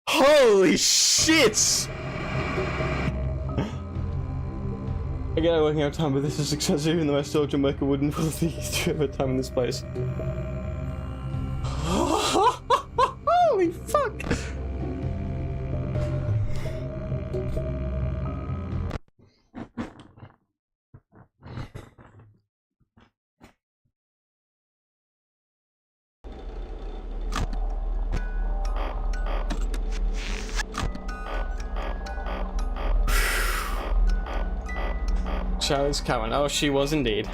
Holy shit! Again, I'm working out time, but this is successful even though I still Jamaica wouldn't pull the through over time in this place. Holy fuck! Charlie's coming. Oh, she was indeed.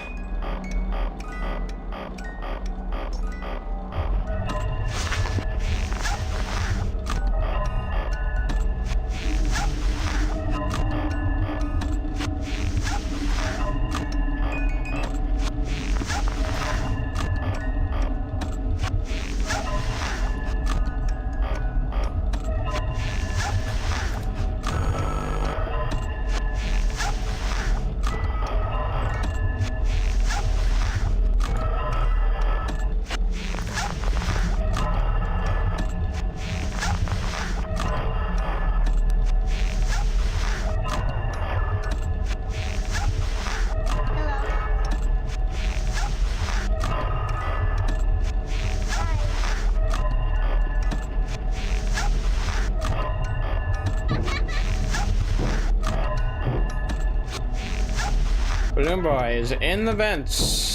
Balloon Boy is in the vents.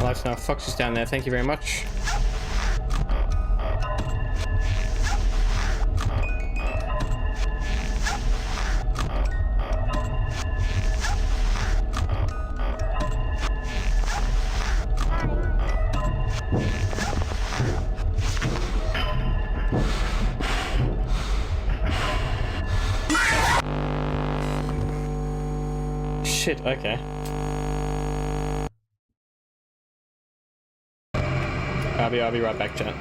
Life now. Fox is down there. Thank you very much. Shit, okay. I'll be right back, chat.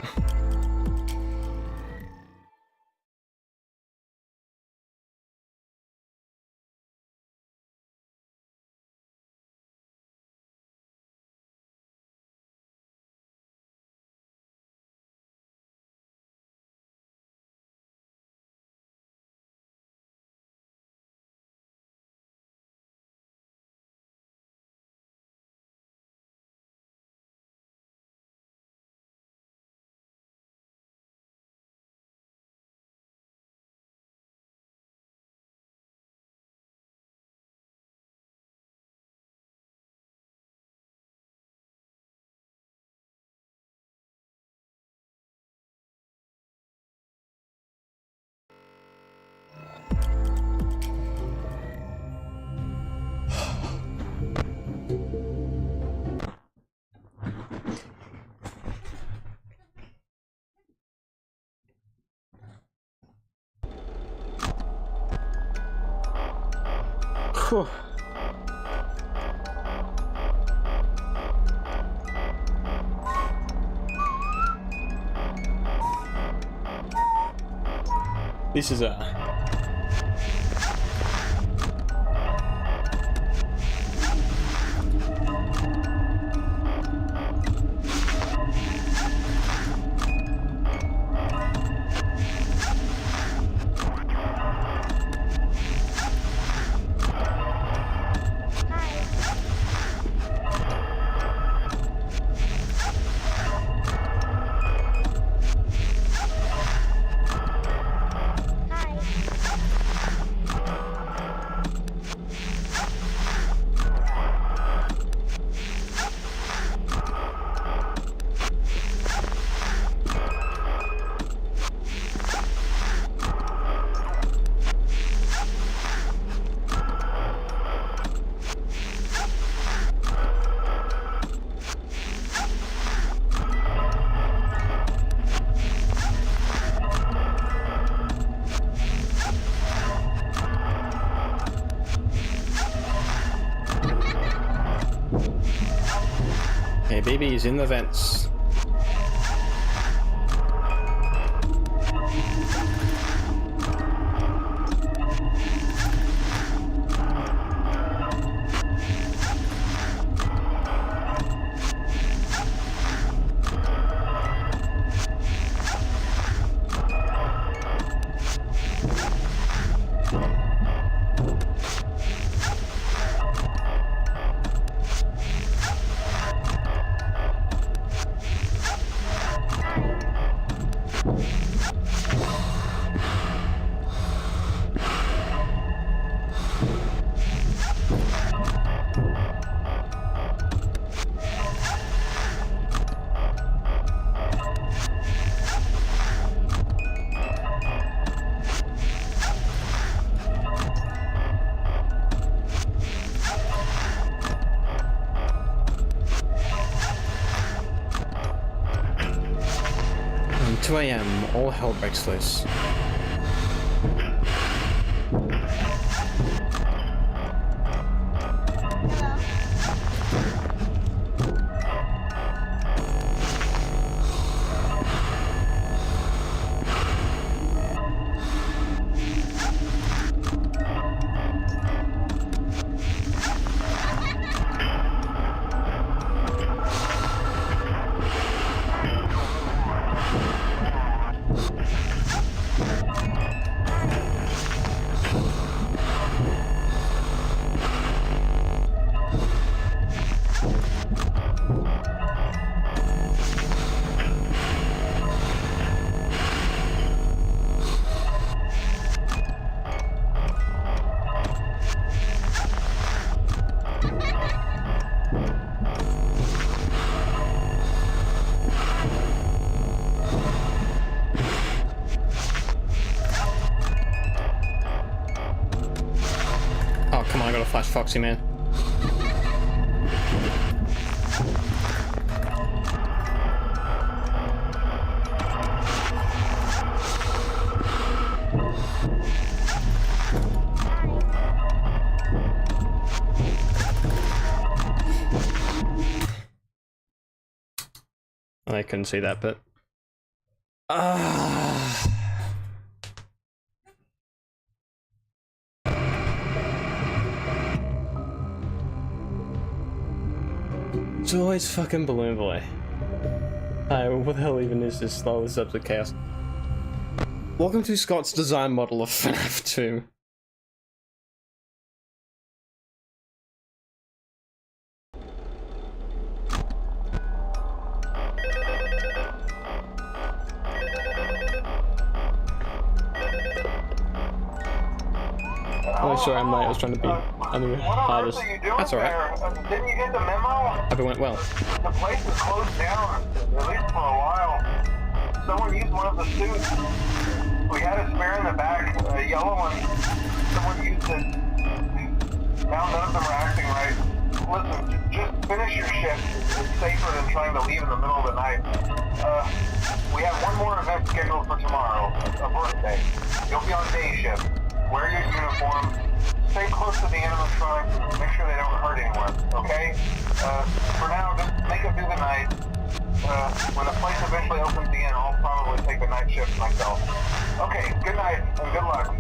Whew. This is a... Hey, baby is in the vents. At 2 AM, all hell breaks loose. Flash Foxy, man. I couldn't see that, but it's always fucking Balloon Boy. Hi, what the hell even is this? Oh, this episode chaos. Welcome to Scott's design model of FNAF 2. Oh, sorry, I'm late. I was trying to be the hardest. That's alright. Didn't you get the memo? Hope it went well. The place is closed down, at least for a while. Someone used one of the suits. We had a spare in the back, a yellow one. Someone used it. Now none of them are acting right. Listen, just finish your shift. It's safer than trying to leave in the middle of the night. We have one more event scheduled for tomorrow, a birthday. You'll be on day shift. Wear your uniform. Stay close to the animatronics and make sure they don't hurt anyone, okay? For now, just make it through the night. When the place eventually opens again, I'll probably take the night shift myself. Okay, good night and good luck.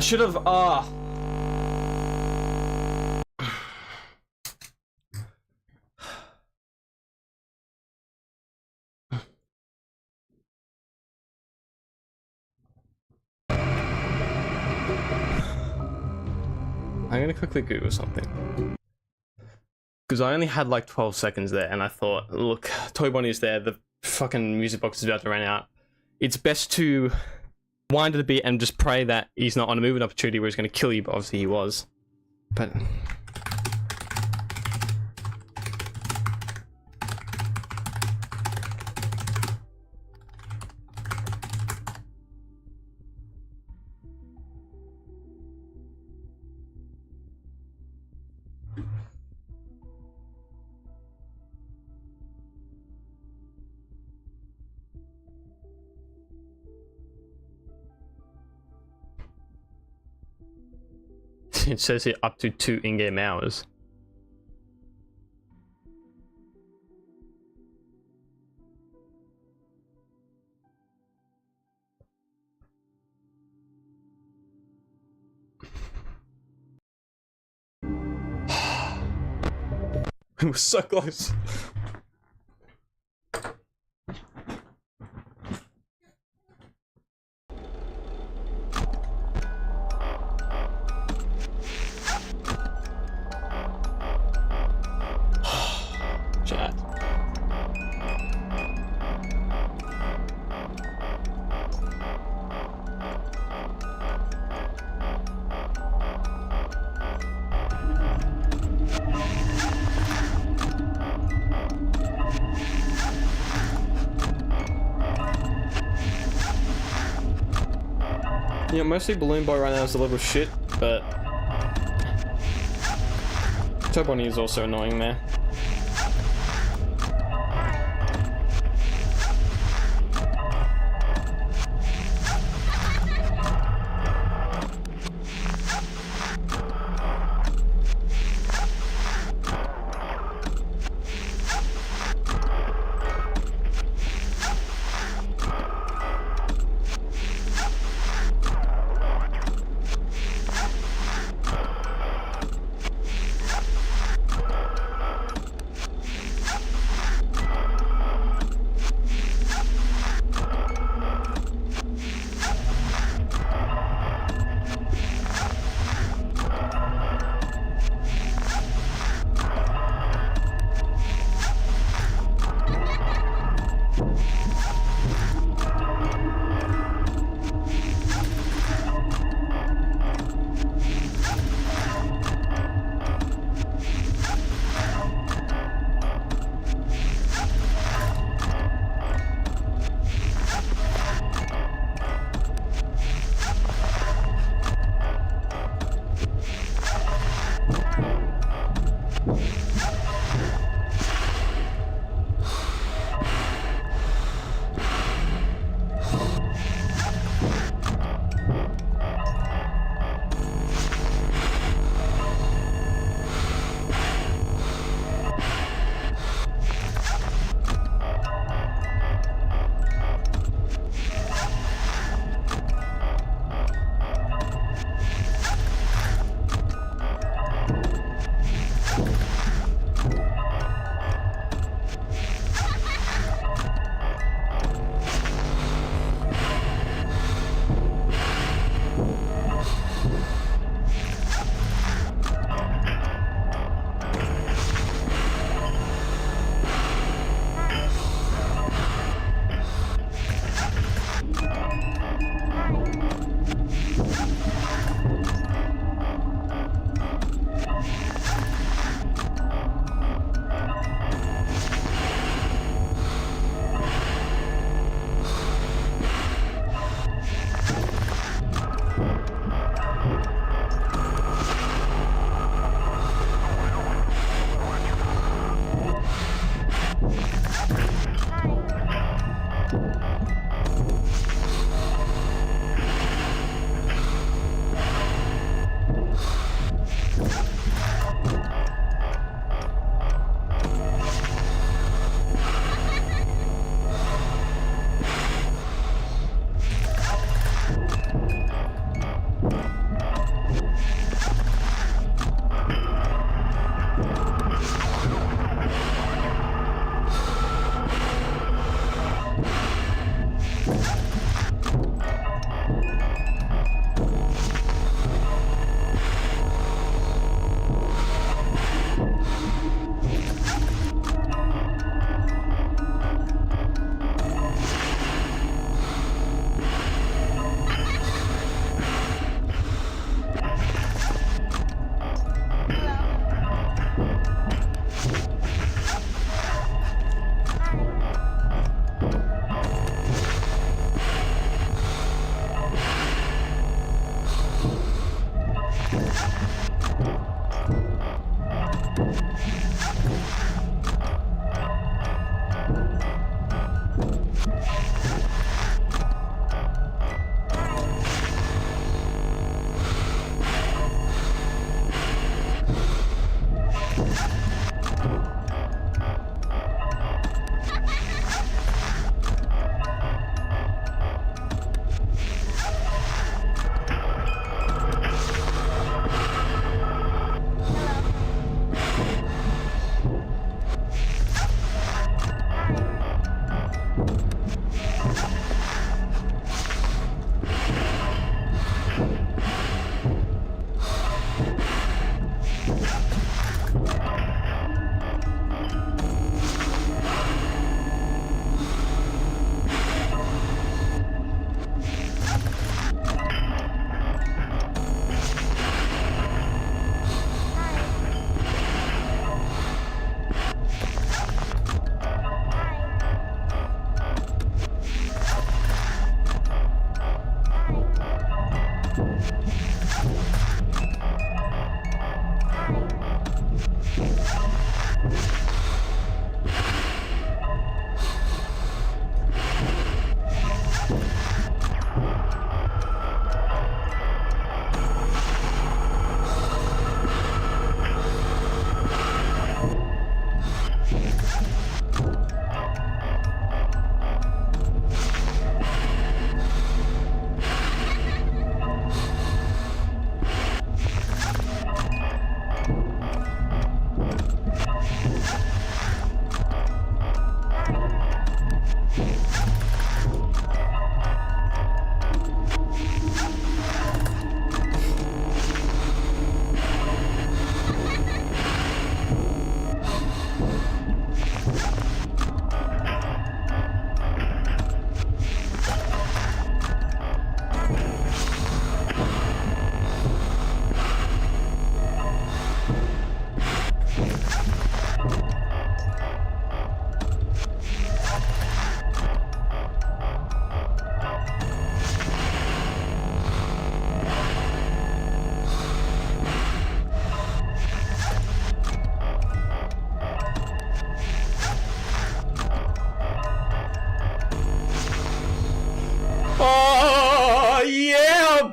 I should have. I'm gonna quickly Google something. Because I only had like 12 seconds there, and I thought, look, Toy Bonnie's there, the fucking music box is about to run out. It's best to wind it a bit and just pray that he's not on a moving opportunity where he's gonna kill you, but obviously he was. But... it says here up to 2 in-game hours. It was so close. Chat. Yeah, mostly Balloon Boy right now is a little shit, but Toy Bonnie is also annoying there.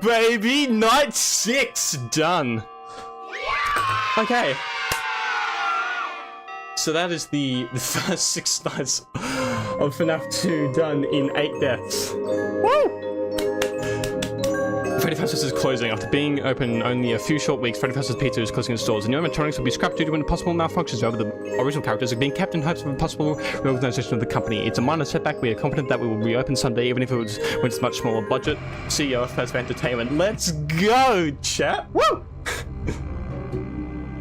baby! Night 6 done. Okay. So that is the first 6 nights of FNAF 2 done in 8 deaths. Woo! Freddy Fazbear's is closing. After being open only a few short weeks, Freddy Fazbear's Pizza is closing its doors. The new animatronics will be scrapped due to possible malfunctions. However, the original characters are being kept in hopes of a possible reorganization of the company. It's a minor setback. We are confident that we will reopen someday, even if it was when it's a much smaller budget. CEO of Fazbear Entertainment. Let's go, chat! Woo!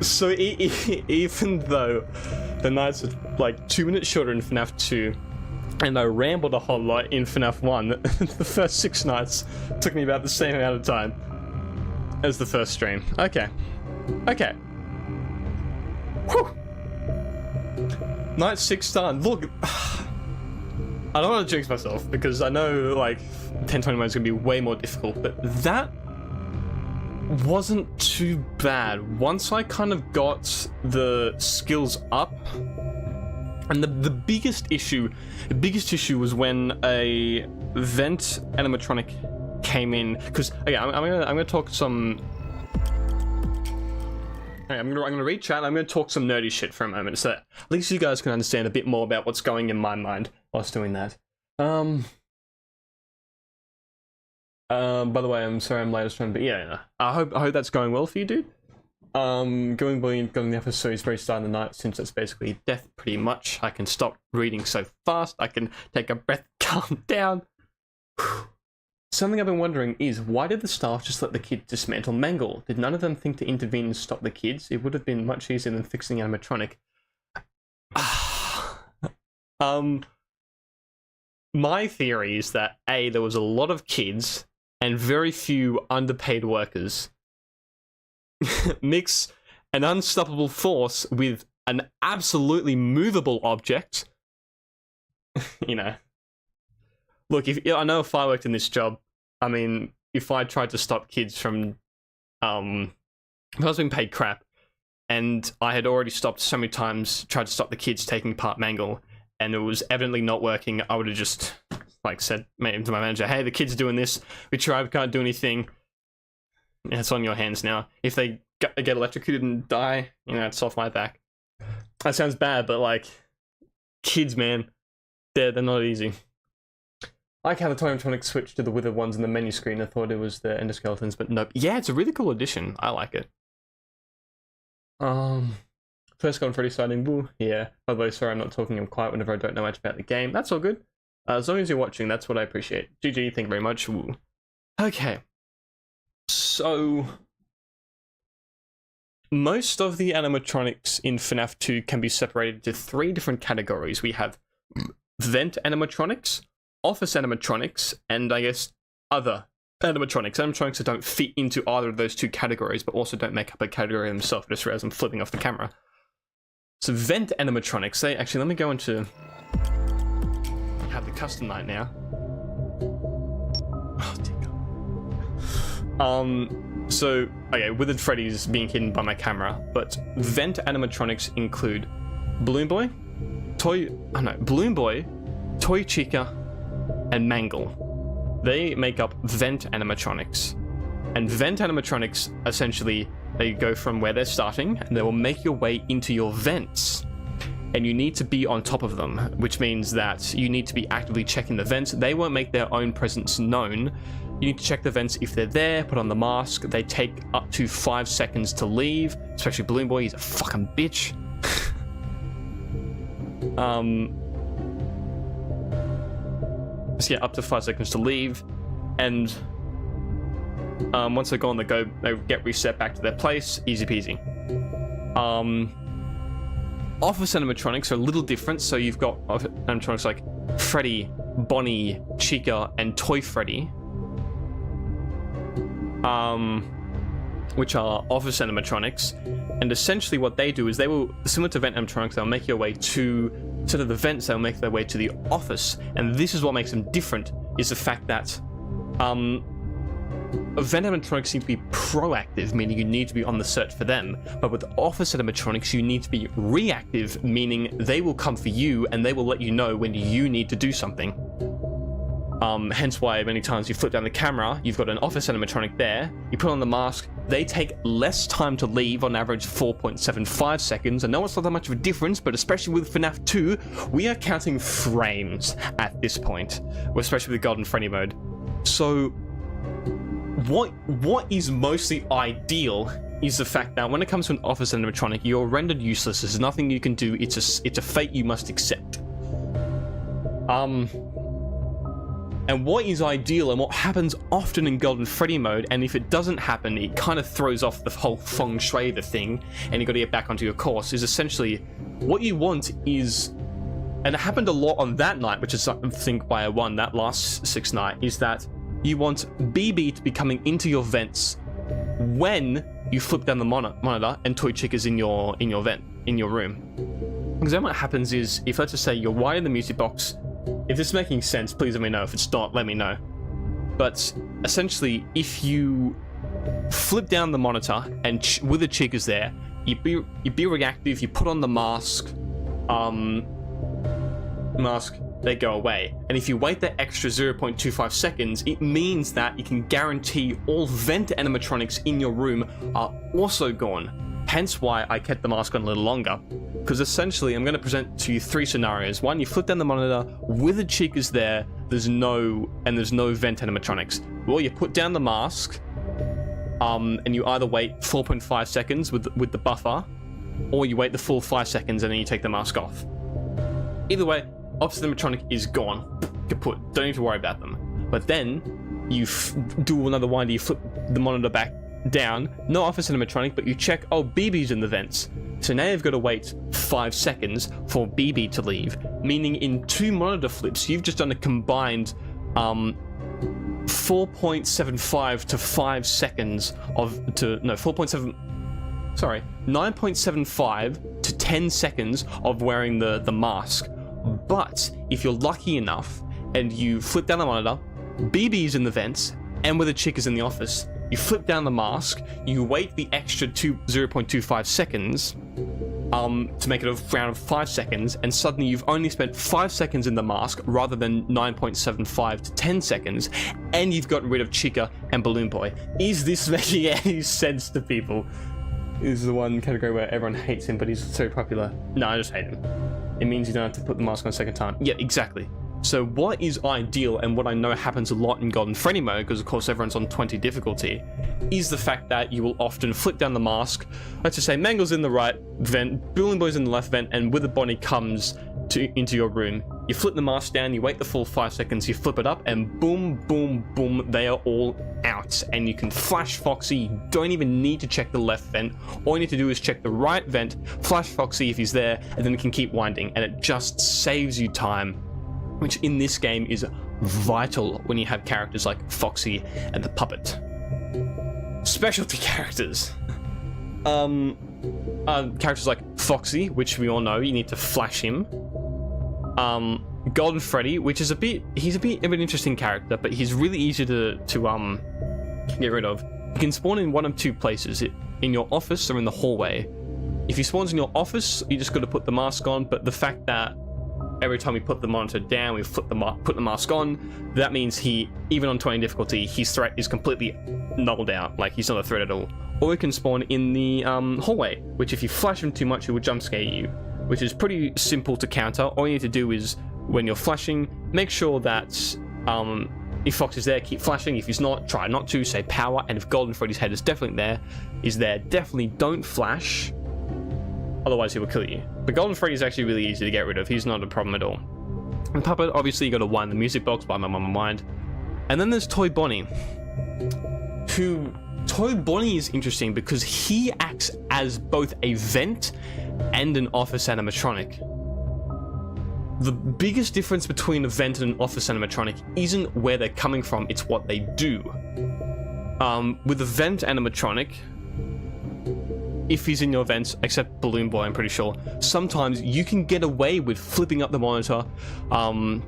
So even though the nights are like 2 minutes shorter in FNAF 2, and I rambled a whole lot in FNAF 1, the first 6 nights took me about the same amount of time as the first stream. Okay. Okay. Whew. Night 6 done. Look, I don't want to jinx myself, because I know, like, 1021 is going to be way more difficult, but that wasn't too bad. Once I kind of got the skills up, and the biggest issue was when a vent animatronic came in, because okay, I'm gonna talk some. Okay, I'm gonna read chat. And I'm gonna talk some nerdy shit for a moment, so that at least you guys can understand a bit more about what's going in my mind whilst doing that. By the way, I'm sorry I'm late, but yeah, I hope that's going well for you, dude. Going the episode is very start of the night, since it's basically death pretty much. I can stop reading so fast, I can take a breath, calm down. Something I've been wondering is, why did the staff just let the kid dismantle Mangle? Did none of them think to intervene and stop the kids? It would have been much easier than fixing the animatronic. My theory is that A, there was a lot of kids and very few underpaid workers. Mix an unstoppable force with an absolutely movable object. You know. Look, I know if I worked in this job, I mean, if I tried to stop kids from, if I was being paid crap, and I had already stopped so many times, tried to stop the kids taking apart Mangle, and it was evidently not working, I would have just like said to my manager, hey, the kid's doing this, we tried, we can't do anything, it's on your hands now. If they get electrocuted and die, you know, it's off my back. That sounds bad, but like, kids, man, they're not easy. I like how the Toymatronic switched to the withered ones in the menu screen. I thought it was the endoskeletons, but nope. Yeah, it's a really cool addition. I like it. First Golden Freddy sighting, boo. Yeah, by the way, sorry I'm not talking, I'm quiet whenever I don't know much about the game. That's all good. As long as you're watching, that's what I appreciate. GG, thank you very much. Woo. Okay. So, most of the animatronics in FNAF 2 can be separated into 3 different categories. We have vent animatronics, office animatronics, and I guess other animatronics. Animatronics that don't fit into either of those 2 categories, but also don't make up a category themselves. Just realize I'm flipping off the camera. So vent animatronics, they actually, let me go into, have the custom night now. Oh, dear God. So, okay, Withered Freddy's being hidden by my camera, but vent animatronics include Balloon Boy, Balloon Boy, Toy Chica, and Mangle. They make up vent animatronics. And vent animatronics, essentially, they go from where they're starting, and they will make your way into your vents. And you need to be on top of them, which means that you need to be actively checking the vents. They won't make their own presence known. You need to check the vents if they're there, put on the mask. They take up to 5 seconds to leave, especially Balloon Boy, he's a fucking bitch. So yeah, up to 5 seconds to leave, and once they're gone, they get reset back to their place, easy peasy. Office animatronics are a little different, so you've got animatronics like Freddy, Bonnie, Chica, and Toy Freddy, which are office animatronics. And essentially what they do is they will, similar to vent animatronics, they'll make your way to sort of the vents, they'll make their way to the office. And this is what makes them different, is the fact that vent animatronics seem to be proactive, meaning you need to be on the search for them. But with office animatronics, you need to be reactive, meaning they will come for you and they will let you know when you need to do something. Hence why many times you flip down the camera, you've got an office animatronic there, you put on the mask, they take less time to leave, on average 4.75 seconds. I know it's not that much of a difference, but especially with FNAF 2, we are counting frames at this point, especially with Golden Freddy mode. So, what is mostly ideal is the fact that when it comes to an office animatronic, you're rendered useless. There's nothing you can do. It's a fate you must accept. And what is ideal and what happens often in Golden Freddy mode, and if it doesn't happen, it kind of throws off the whole feng shui the thing, and you got to get back onto your course, is essentially what you want is, and it happened a lot on that night, which is I think why I won that last 6 night, is that you want BB to be coming into your vents when you flip down the monitor and Toy Chick is in your vent, in your room. Because then what happens is, if let's just say you're wired in the music box, if this is making sense, please let me know. If it's not, let me know. But essentially, if you flip down the monitor and with the Chick is there, you be reactive, you put on the mask, they go away. And if you wait that extra 0.25 seconds, it means that you can guarantee all vent animatronics in your room are also gone. Hence why I kept the mask on a little longer. Because essentially, I'm going to present to you 3 scenarios. 1, you flip down the monitor, Withered Chick is there, there's no vent animatronics. Well, you put down the mask, and you either wait 4.5 seconds with the buffer, or you wait the full 5 seconds and then you take the mask off. Either way, office animatronic is gone. Kaput. Don't need to worry about them. But then, you do another winder, you flip the monitor back down, no office animatronic, but you check, oh, BB's in the vents. So now you've got to wait 5 seconds for BB to leave, meaning in 9.75 monitor flips, you've just done a combined 4.75 to 5 seconds to 9.75 to 10 seconds of wearing the mask. But if you're lucky enough and you flip down the monitor, BB's in the vents, and Withered Chick is in the office, you flip down the mask, you wait the extra 0.25 seconds, to make it a round of 5 seconds, and suddenly you've only spent 5 seconds in the mask rather than 9.75 to 10 seconds, and you've gotten rid of Chica and Balloon Boy. Is this making any sense to people? Is the one category where everyone hates him, but he's so popular. No, I just hate him. It means you don't have to put the mask on a second time. Yeah, exactly. So what is ideal, and what I know happens a lot in Golden Freddy mode, because of course everyone's on 20 difficulty, is the fact that you will often flip down the mask. Let's just say Mangle's in the right vent, Balloon Boy's in the left vent, and Wither Bonnie comes into your room. You flip the mask down, you wait the full 5 seconds, you flip it up, and boom, boom, boom, they are all out. And you can flash Foxy. You don't even need to check the left vent. All you need to do is check the right vent, flash Foxy if he's there, and then you can keep winding, and it just saves you time, which in this game is vital when you have characters like Foxy and the Puppet. Specialty characters. Characters like Foxy, which we all know, you need to flash him. Golden Freddy, which is he's a bit of an interesting character, but he's really easy to get rid of. You can spawn in one of two places, in your office or in the hallway. If he spawns in your office, you just got to put the mask on, but the fact that every time we put the monitor down, we put the mask on, that means even on 20 difficulty, his threat is completely nulled out, like he's not a threat at all. Or he can spawn in the hallway, which if you flash him too much, it will jump scare you, which is pretty simple to counter. All you need to do is, when you're flashing, make sure that if Fox is there, keep flashing. If he's not, try not to, say power, and if Golden Freddy's head is definitely there, definitely don't flash, otherwise he will kill you. But Golden Freddy is actually really easy to get rid of. He's not a problem at all. And Puppet, obviously you got to wind the music box by my mind. And then there's Toy Bonnie. Toy Bonnie is interesting because he acts as both a vent and an office animatronic. The biggest difference between a vent and an office animatronic isn't where they're coming from, it's what they do. With a vent animatronic, if he's in your vents, except Balloon Boy, I'm pretty sure, sometimes you can get away with flipping up the monitor and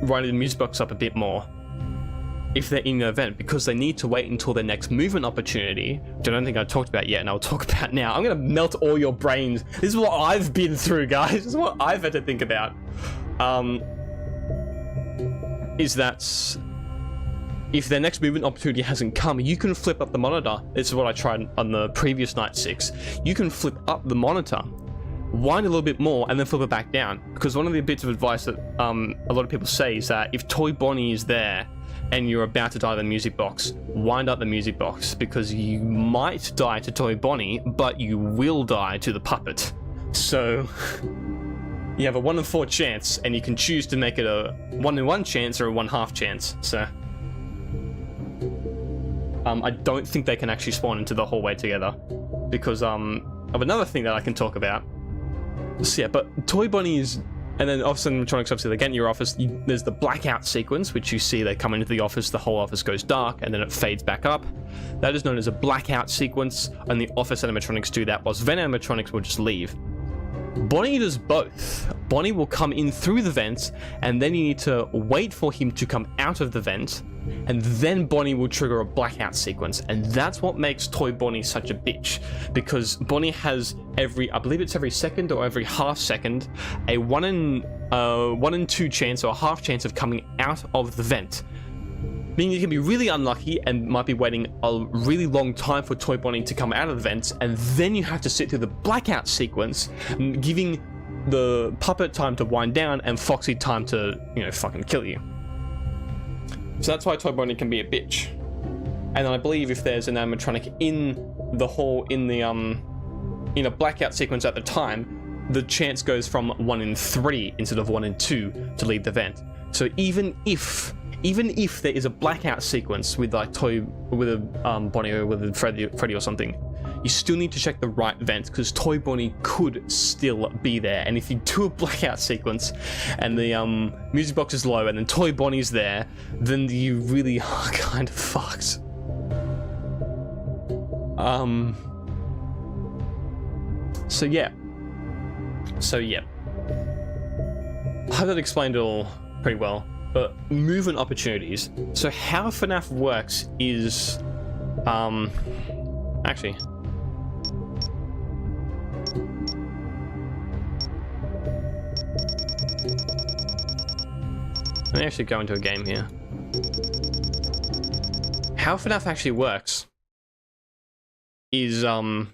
winding the music box up a bit more if they're in your event, because they need to wait until their next movement opportunity, which I don't think I talked about yet, and I'll talk about now. I'm gonna melt all your brains. This is what I've been through, guys. This is what I've had to think about. Is that if their next movement opportunity hasn't come, you can flip up the monitor. This is what I tried on the previous Night 6. You can flip up the monitor, wind a little bit more, and then flip it back down. Because one of the bits of advice that a lot of people say is that if Toy Bonnie is there and you're about to die to the music box, wind up the music box, because you might die to Toy Bonnie, but you will die to the Puppet. So you have a 1 in 4 chance, and you can choose to make it a 1 in 1 chance or a 1/2 chance. So I don't think they can actually spawn into the hallway together because of another thing that I can talk about. So yeah, but Toy Bonnie is, and then office animatronics, obviously they get in your office. There's the blackout sequence, which you see they come into the office, the whole office goes dark, and then it fades back up. That is known as a blackout sequence, and the office animatronics do that, whilst vent animatronics will just leave. Bonnie does both. Bonnie will come in through the vent, and then you need to wait for him to come out of the vent, and then Bonnie will trigger a blackout sequence. And that's what makes Toy Bonnie such a bitch, because Bonnie has I believe it's every second or every half second, a 1 in 2 chance or a half chance of coming out of the vent. Meaning you can be really unlucky and might be waiting a really long time for Toy Bonnie to come out of the vents, and then you have to sit through the blackout sequence, giving the Puppet time to wind down and Foxy time to, fucking kill you. So that's why Toy Bonnie can be a bitch. And I believe if there's an animatronic in the hall, in a blackout sequence at the time, the chance goes from 1 in 3 instead of 1 in 2 to leave the vent. So even if there is a blackout sequence with a Bonnie or with a Freddy or something, you still need to check the right vent, because Toy Bonnie could still be there. And if you do a blackout sequence and the music box is low and then Toy Bonnie's there, then you really are kind of fucked. So yeah. I hope that explained it all pretty well. But movement opportunities. So how FNAF works is, actually, Let me actually go into a game here. How FNAF actually works is, I'm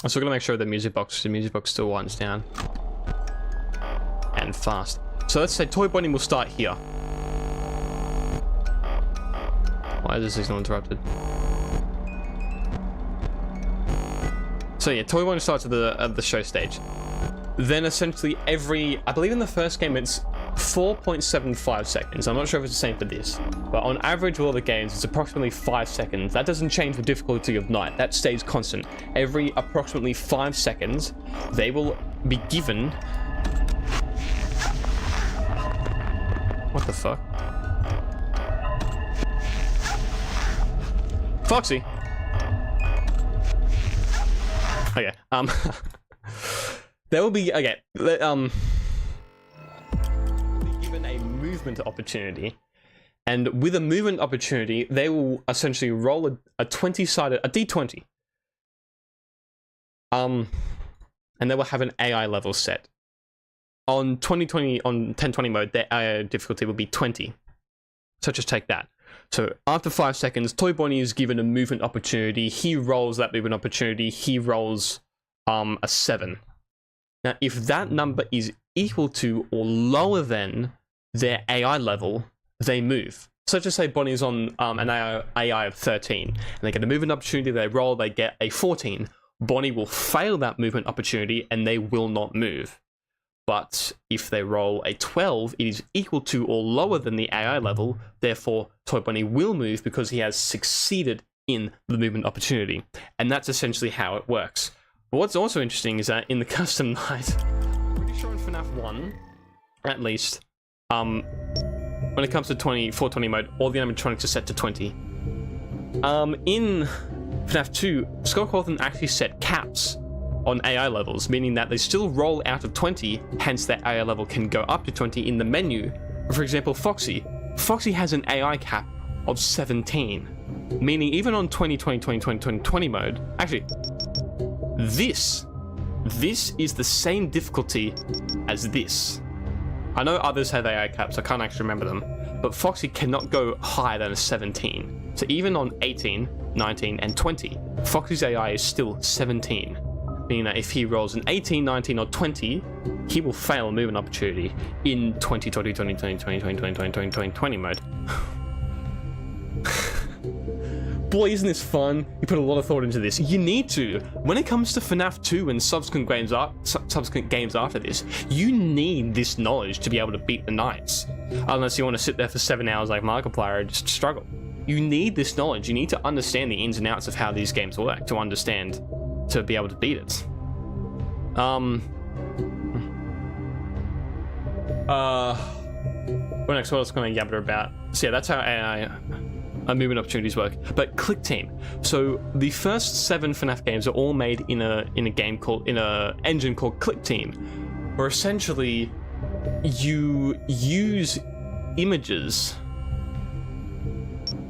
still gonna make sure the music box still winds down. And fast. So let's say Toy Bonnie will start here. Why is the signal interrupted? So yeah, Toy Bonnie starts at the show stage. Then essentially I believe in the first game it's 4.75 seconds. I'm not sure if it's the same for this, but on average with all the games it's approximately 5 seconds. That doesn't change with difficulty of night. That stays constant. Every approximately 5 seconds, they will be given... What the fuck? Foxy! Okay, there will be, okay, be given a movement opportunity, and with a movement opportunity, they will essentially roll a 20-sided, a d20. And they will have an AI level set. On 1020 mode, their AI difficulty will be 20. So just take that. So after 5 seconds, Toy Bonnie is given a movement opportunity. He rolls that movement opportunity. He rolls a 7. Now, if that number is equal to or lower than their AI level, they move. So just say Bonnie's on an AI of 13, and they get a movement opportunity. They roll, they get a 14. Bonnie will fail that movement opportunity, and they will not move. But if they roll a 12, it is equal to or lower than the AI level, therefore Toy Bonnie will move because he has succeeded in the movement opportunity. And that's essentially how it works. But what's also interesting is that in the custom night, I'm pretty sure in FNAF 1, at least, when it comes to 420 mode, all the animatronics are set to 20. In FNAF 2, Scott Cawthon actually set caps on AI levels, meaning that they still roll out of 20, hence their AI level can go up to 20 in the menu. For example, Foxy has an AI cap of 17, meaning even on 20 mode, actually, this is the same difficulty as this. I know others have AI caps, I can't actually remember them, but Foxy cannot go higher than a 17. So even on 18, 19, and 20, Foxy's AI is still 17. Meaning that if he rolls an 18, 19, or 20, he will fail a movement opportunity in 2020 mode. Boy, isn't this fun? You put a lot of thought into this. You need to. When it comes to FNAF 2 and subsequent games after this, you need this knowledge to be able to beat the knights. Unless you want to sit there for 7 hours like Markiplier and just struggle. You need this knowledge. You need to understand the ins and outs of how these games work to understand, to be able to beat it. What else can I yabber about? So yeah, that's how AI movement opportunities work. But Click Team. So the first 7 FNAF games are all made in a engine called Click Team, where essentially you use images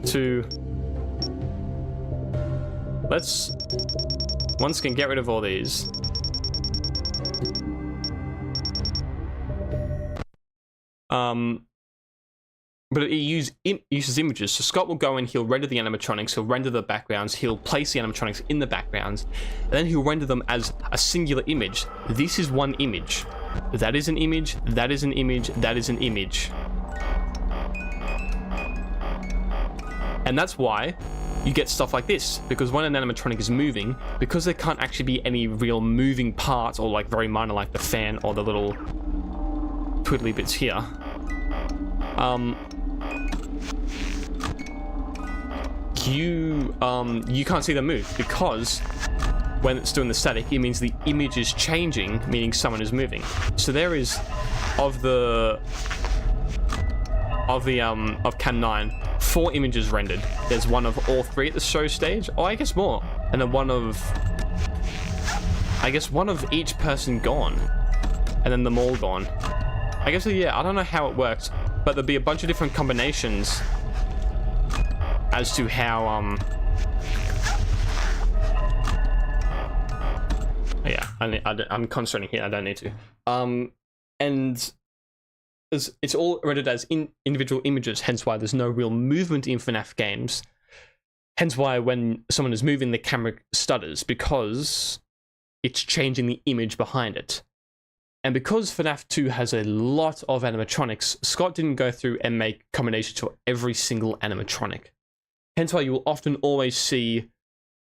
to once again get rid of all these. But it uses images. So Scott will go in, he'll render the animatronics, he'll render the backgrounds, he'll place the animatronics in the backgrounds, and then he'll render them as a singular image. This is one image. That is an image, that is an image, that is an image. And that's why you get stuff like this, because when an animatronic is moving, because there can't actually be any real moving parts, or like very minor like the fan or the little twiddly bits here, you can't see them move, because when it's doing the static, it means the image is changing, meaning someone is moving. So there is of Cam 9, 4 images rendered. There's one of all 3 at the show stage, or I guess more, and then one of each person gone, and then them all gone. I guess, yeah, I don't know how it works, but there'll be a bunch of different combinations as to how, yeah, I'm concentrating here, I don't need to. And it's all rendered as individual images, hence why there's no real movement in FNAF games. Hence why when someone is moving, the camera stutters, because it's changing the image behind it. And because FNAF 2 has a lot of animatronics, Scott didn't go through and make combinations for every single animatronic. Hence why you will often always see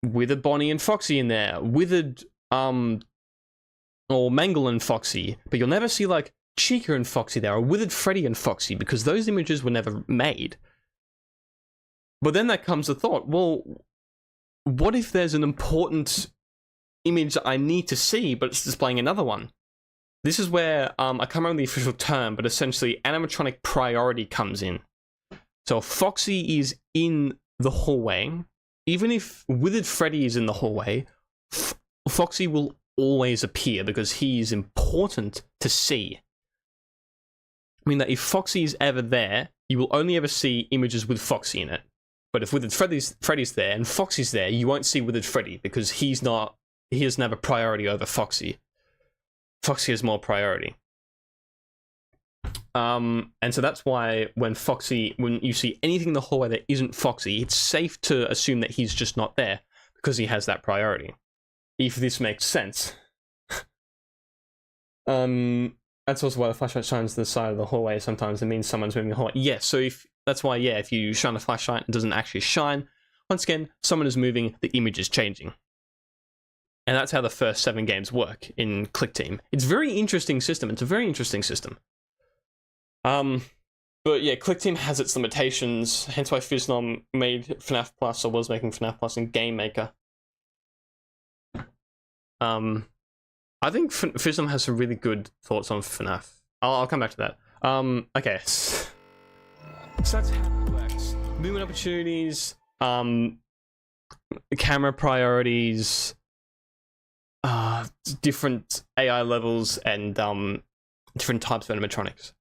withered Bonnie and Foxy in there, withered or Mangle and Foxy, but you'll never see like Chica and Foxy there, or withered Freddy and Foxy, because those images were never made. But then that comes the thought, well, what if there's an important image that I need to see, but it's displaying another one? This is where, I can't remember the official term, but essentially animatronic priority comes in. So if Foxy is in the hallway, even if withered Freddy is in the hallway, Foxy will always appear because he is important to see. I mean that if Foxy is ever there, you will only ever see images with Foxy in it. But if withered Freddy's there and Foxy's there, you won't see withered Freddy because he doesn't have a priority over Foxy. Foxy has more priority. And so that's why when you see anything in the hallway that isn't Foxy, it's safe to assume that he's just not there because he has that priority. If this makes sense. That's also why the flashlight shines to the side of the hallway. Sometimes it means someone's moving the hallway. Yes, so that's why, if you shine a flashlight and it doesn't actually shine, once again, someone is moving, the image is changing. And that's how the first 7 games work in Click Team. It's a very interesting system. It's a very interesting system. But yeah, Click Team has its limitations, hence why Fiznom made FNAF Plus, or was making FNAF Plus in Game Maker. I think Fiznom has some really good thoughts on FNAF. I'll come back to that. Okay. So that's how it works. Movement opportunities, camera priorities, different AI levels, and different types of animatronics.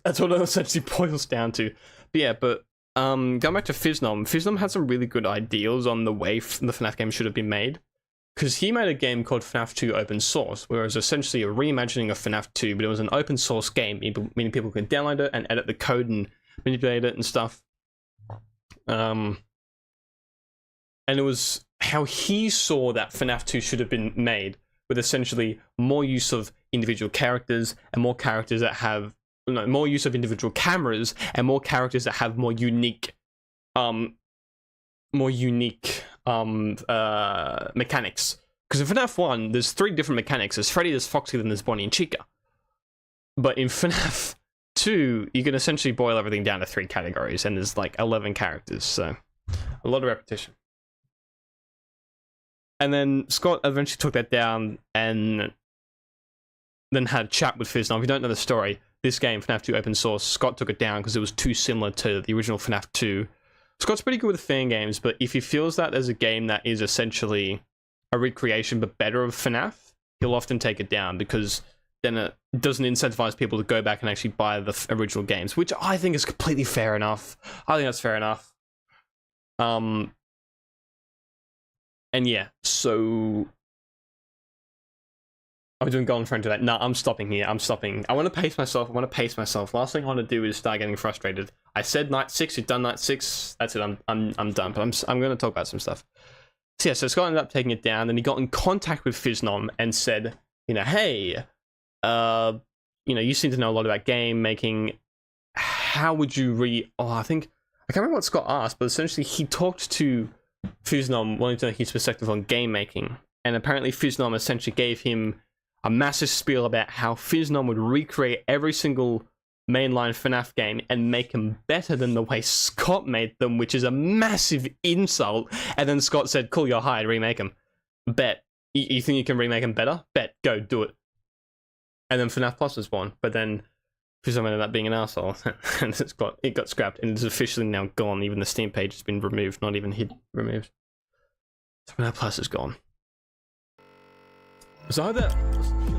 That's what it essentially boils down to. But going back to Fiznom had some really good ideals on the way the FNAF game should have been made. Because he made a game called FNAF 2 Open Source, where it was essentially a reimagining of FNAF 2, but it was an open source game, meaning people could download it and edit the code and manipulate it and stuff. And it was how he saw that FNAF 2 should have been made, with essentially more use of individual characters and more characters that have more use of individual cameras and more characters that have more unique mechanics. Because in FNAF 1, there's 3 different mechanics. There's Freddy, there's Foxy, then there's Bonnie and Chica. But in FNAF 2, you can essentially boil everything down to 3 categories, and there's like 11 characters, so a lot of repetition. And then Scott eventually took that down and then had a chat with Fizz. Now, if you don't know the story, this game, FNAF 2 Open Source, Scott took it down because it was too similar to the original FNAF 2. Scott's pretty good with fan games, but if he feels that there's a game that is essentially a recreation but better of FNAF, he'll often take it down because then it doesn't incentivize people to go back and actually buy the original games, which I think is completely fair enough. I think that's fair enough. And yeah, so I'm doing golden friend to that. No, I'm stopping here. I'm stopping. I want to pace myself. Last thing I want to do is start getting frustrated. I said night 6. You've done night 6. That's it. I'm done. But I'm going to talk about some stuff. So yeah, so Scott ended up taking it down. Then he got in contact with Fiznom and said, hey, you seem to know a lot about game making. How would you I can't remember what Scott asked, but essentially he talked to Fiznom wanting to know his perspective on game making. And apparently Fiznom essentially gave him a massive spiel about how Fiznom would recreate every single mainline FNAF game and make them better than the way Scott made them, which is a massive insult. And then Scott said, cool, you're hired, remake them. Bet. You think you can remake them better? Bet. Go, do it. And then FNAF Plus was born. But then Fiznom ended up being an asshole. And it got scrapped. And it's officially now gone. Even the Steam page has been removed. Not even removed. So FNAF Plus is gone. So I hope that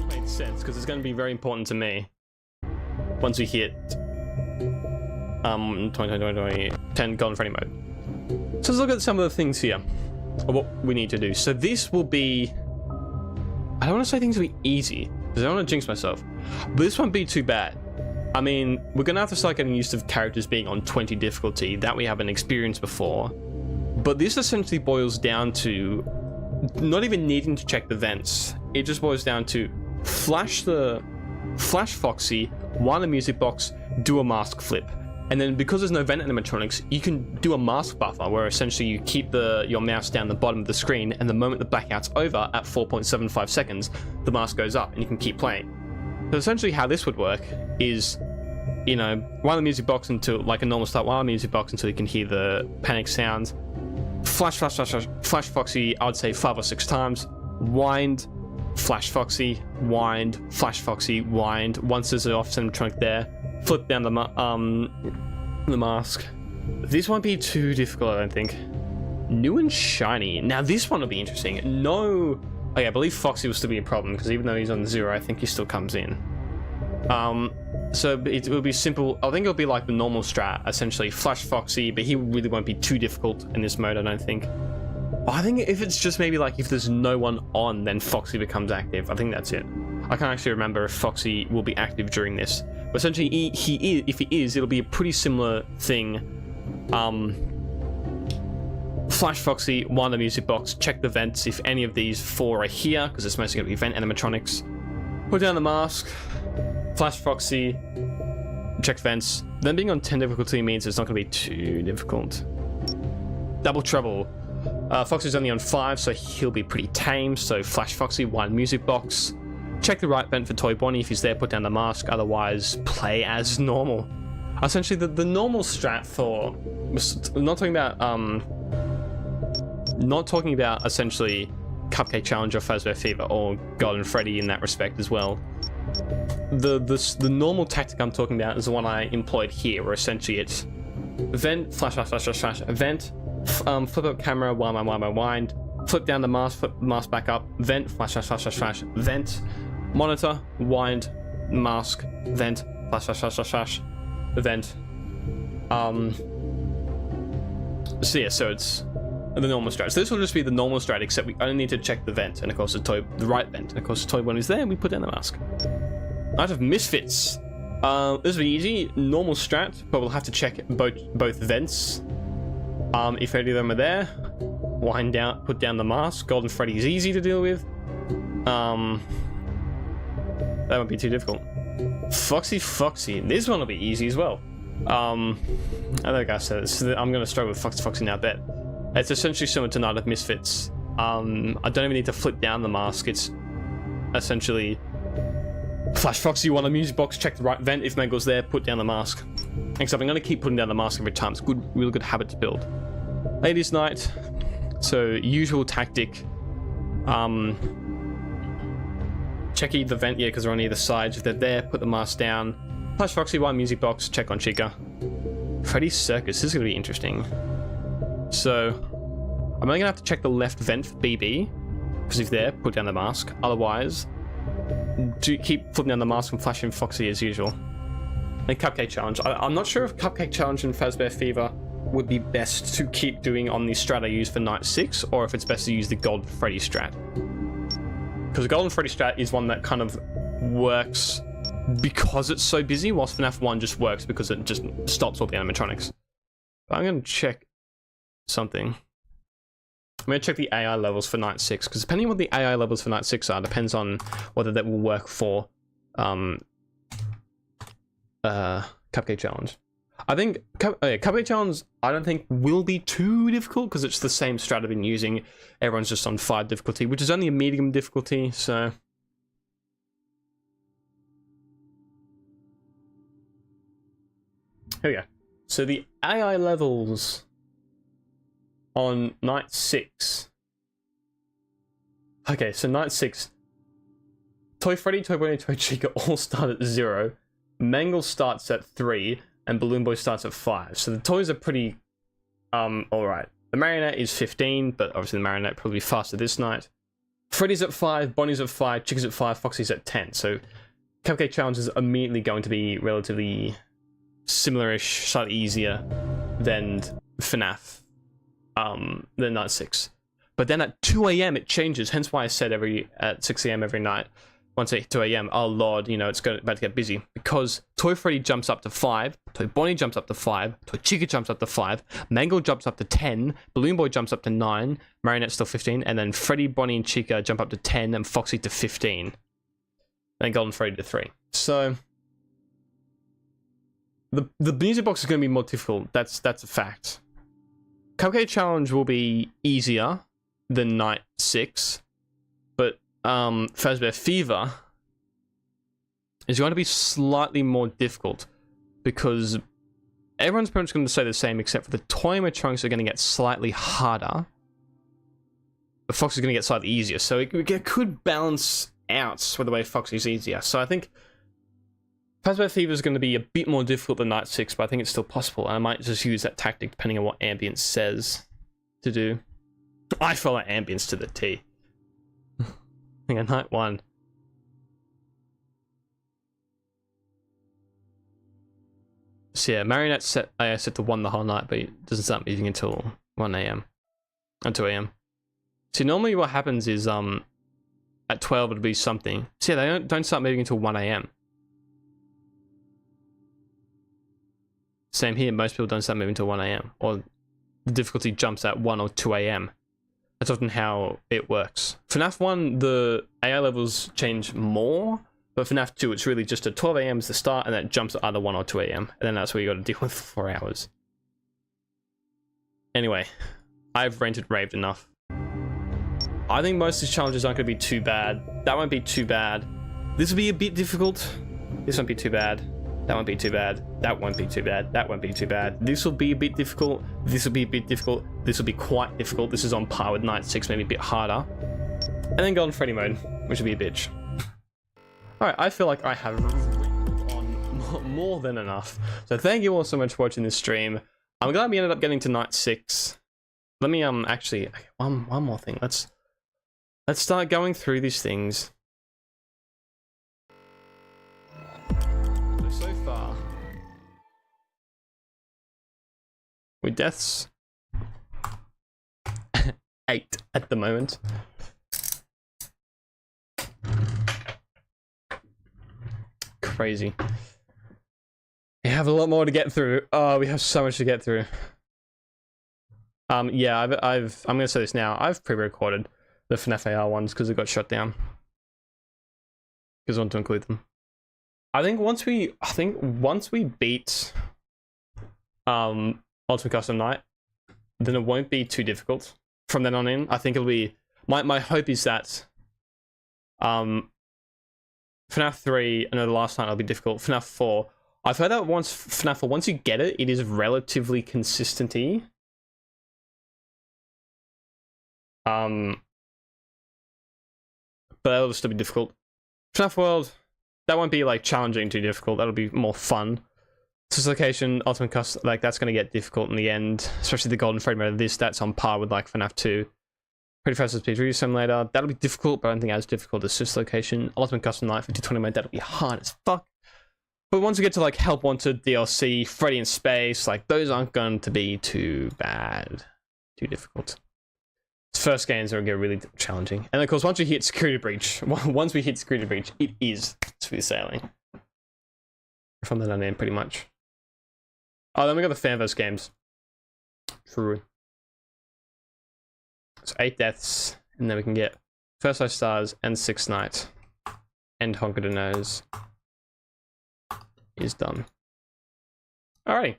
made sense, because it's going to be very important to me once we hit 10 Golden Freddy mode. So let's look at some of the things here of what we need to do. So this will be, I don't want to say things will be easy because I don't want to jinx myself, but this won't be too bad. I mean, we're gonna have to start getting used to characters being on 20 difficulty that we haven't experienced before. But this essentially boils down to not even needing to check the vents. It just boils down to flash Foxy, wind the music box, do a mask flip. And then because there's no vent animatronics, you can do a mask buffer where essentially you keep your mouse down the bottom of the screen, and the moment the blackout's over at 4.75 seconds, the mask goes up and you can keep playing. So essentially how this would work is, you know, wind the music box until, like a normal start, wind the music box until you can hear the panic sounds. Flash Foxy, I would say 5 or 6 times. Wind, flash Foxy, wind, flash Foxy, wind. Once there's an off animatronic there, flip down the mask. This won't be too difficult, I don't think. New and shiny. Now this one will be interesting. No, okay, I believe Foxy will still be a problem because even though he's on 0, I think he still comes in. So it will be simple. I think it'll be like the normal strat, essentially flash Foxy, but he really won't be too difficult in this mode, I don't think. I think if it's just maybe like if there's no one on, then Foxy becomes active. I think that's it. I can't actually remember if Foxy will be active during this. But essentially, if he is, it'll be a pretty similar thing. Flash Foxy, wind the music box, check the vents if any of these 4 are here, because it's mostly going to be vent animatronics. Put down the mask, flash Foxy, check vents. Then being on 10 difficulty means it's not going to be too difficult. Double trouble. Foxy's only on 5, so he'll be pretty tame. So flash Foxy, wind music box. Check the right vent for Toy Bonnie. If he's there, put down the mask. Otherwise, play as normal. Essentially, the normal strat for... Not talking about essentially Cupcake Challenge or Fazbear Fever or Golden Freddy in that respect as well. The normal tactic I'm talking about is the one I employed here, where essentially it's vent, flash, vent, flip up camera, wind, flip down the mask, flip the mask back up, vent, flash, vent, monitor, wind, mask, vent, flash, vent. So yeah, so it's the normal strat. So this will just be the normal strat, except we only need to check the vent, and of course the right vent, and of course the toy one is there, and we put down the mask. Night of Misfits. This will be easy, normal strat, but we'll have to check both vents. If any of them are there, wind down, put down the mask. Golden Freddy is easy to deal with. That won't be too difficult. Foxy. This one will be easy as well. I think I said this. I'm going to struggle with Foxy now, I bet. It's essentially similar to Night of Misfits. I don't even need to flip down the mask. It's essentially flash Foxy, wind the music box, check the right vent. If Mango's there, put down the mask. Except I'm going to keep putting down the mask every time. It's a really good habit to build. Ladies' night. So usual tactic. Check the vent, because they're on either side. If they're there, put the mask down. Flash Foxy, wind music box, check on Chica. Freddy's Circus. This is going to be interesting. So I'm only going to have to check the left vent for BB, because if there, put down the mask. Otherwise, keep flipping down the mask and flashing Foxy as usual. And Cupcake Challenge. I'm not sure if Cupcake Challenge and Fazbear Fever would be best to keep doing on the strat I use for Night 6, or if it's best to use the Golden Freddy strat. Because the Golden Freddy strat is one that kind of works because it's so busy, whilst FNAF 1 just works because it just stops all the animatronics. But I'm going to check something. I'm going to check the AI levels for Night 6, because depending on what the AI levels for Night 6 are, depends on whether that will work for Cupcake Challenge. I think Cupcake Challenge, I don't think will be too difficult, because it's the same strat I've been using. Everyone's just on 5 difficulty, which is only a medium difficulty, so... Here we go. So the AI levels on Night 6. Okay, so Night 6. Toy Freddy, Toy Bonnie, Toy Chica all start at 0. Mangle starts at 3. And Balloon Boy starts at 5. So the toys are pretty, alright. The Marionette is 15, but obviously the Marionette probably be faster this night. Freddy's at 5, Bonnie's at 5, Chica's at 5, Foxy's at 10. So Cupcake Challenge is immediately going to be relatively similar-ish, slightly easier than FNAF, than Night 6. But then at 2 AM it changes, hence why I said at 6 AM every night. once at 2 a.m., oh lord, you know, about to get busy. Because Toy Freddy jumps up to 5, Toy Bonnie jumps up to 5, Toy Chica jumps up to 5, Mangle jumps up to 10, Balloon Boy jumps up to 9, Marionette's still 15, and then Freddy, Bonnie, and Chica jump up to 10, and Foxy to 15. And Golden Freddy to 3. So the music box is going to be more difficult. That's a fact. Cupcake Challenge will be easier than Night 6, but Fazbear Fever is going to be slightly more difficult because everyone's pretty much going to say the same except for the Toyma chunks are going to get slightly harder. But Fox is going to get slightly easier, so it could balance out with the way Foxy's easier. So I think Fazbear Fever is going to be a bit more difficult than Night 6, but I think it's still possible. And I might just use that tactic depending on what Ambience says to do. I follow Ambience to the T. I think at Night 1. So yeah, Marionette set to 1 the whole night, but it doesn't start moving until 1 a.m. or 2 a.m. See, normally what happens is at 12 it'll be something. So yeah, they don't start moving until 1 a.m. Same here, most people don't start moving until 1 a.m. or the difficulty jumps at 1 or 2 a.m. That's often how it works. FNAF 1, the AI levels change more, but FNAF 2, it's really just at 12 a.m. is the start, and that jumps at either 1 or 2 a.m. And then that's where you got to deal with for 4 hours. Anyway, I've ranted raved enough. I think most of these challenges aren't going to be too bad. That won't be too bad. This will be a bit difficult. This won't be too bad. That won't be too bad. That won't be too bad. That won't be too bad. This will be a bit difficult. This will be a bit difficult. This will be quite difficult. This is on par with Night 6, maybe a bit harder. And then Golden Freddy mode, which will be a bitch. Alright, I feel like I have on more than enough. So thank you all so much for watching this stream. I'm glad we ended up getting to Night 6. Let me actually one more thing. Let's start going through these things. So far, with deaths 8 at the moment. Crazy. We have a lot more to get through. Oh, we have so much to get through. Yeah, I'm gonna say this now. I've pre-recorded the FNAF AR ones because it got shut down. Because I want to include them. I think once we beat Ultimate Custom Night, then it won't be too difficult from then on in. I think it'll be my hope is that FNAF 3, I know the last night will be difficult. FNAF 4, I've heard that FNAF 4, once you get it, it is relatively consistent-y. But that'll still be difficult. FNAF World, that won't be like challenging too difficult. That'll be more fun. Location, Ultimate Custom, like that's gonna get difficult in the end, especially the Golden Freddy mode. That's on par with like FNAF 2. Pretty Fast Speed Review Simulator, that'll be difficult, but I don't think as difficult as Location. Ultimate Custom Night 5020 mode, that'll be hard as fuck. But once we get to like Help Wanted, DLC, Freddy in Space, like those aren't going to be too bad, too difficult. First games are going to get really challenging. And of course, once we hit Security Breach, it is smooth sailing. From then on in, pretty much. Oh, then we got the Fanverse games. True. So 8 deaths, and then we can get First 5 stars and 6 night. And Honker the Nose is done. Alrighty.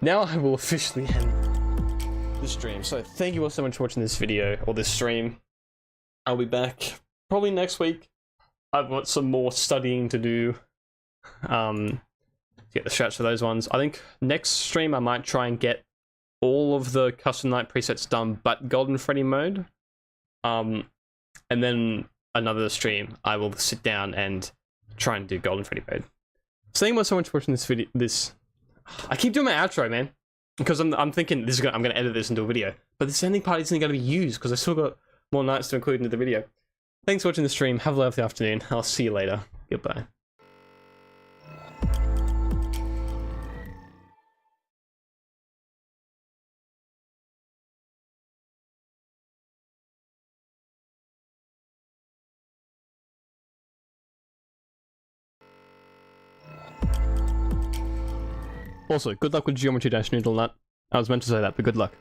Now I will officially end the stream. So thank you all so much for watching this video or this stream. I'll be back probably next week. I've got some more studying to do to get the strats for those ones. I think next stream I might try and get all of the custom night presets done but Golden Freddy mode. And then another stream I will sit down and try and do Golden Freddy mode. So thank you all so much for watching this video. I keep doing my outro, man. Because I'm thinking I'm gonna edit this into a video, but this ending part isn't gonna be used because I still got more nights to include into the video. Thanks for watching the stream. Have a lovely afternoon. I'll see you later. Goodbye. Also, good luck with Geometry Dash Noodle Nut. I was meant to say that, but good luck.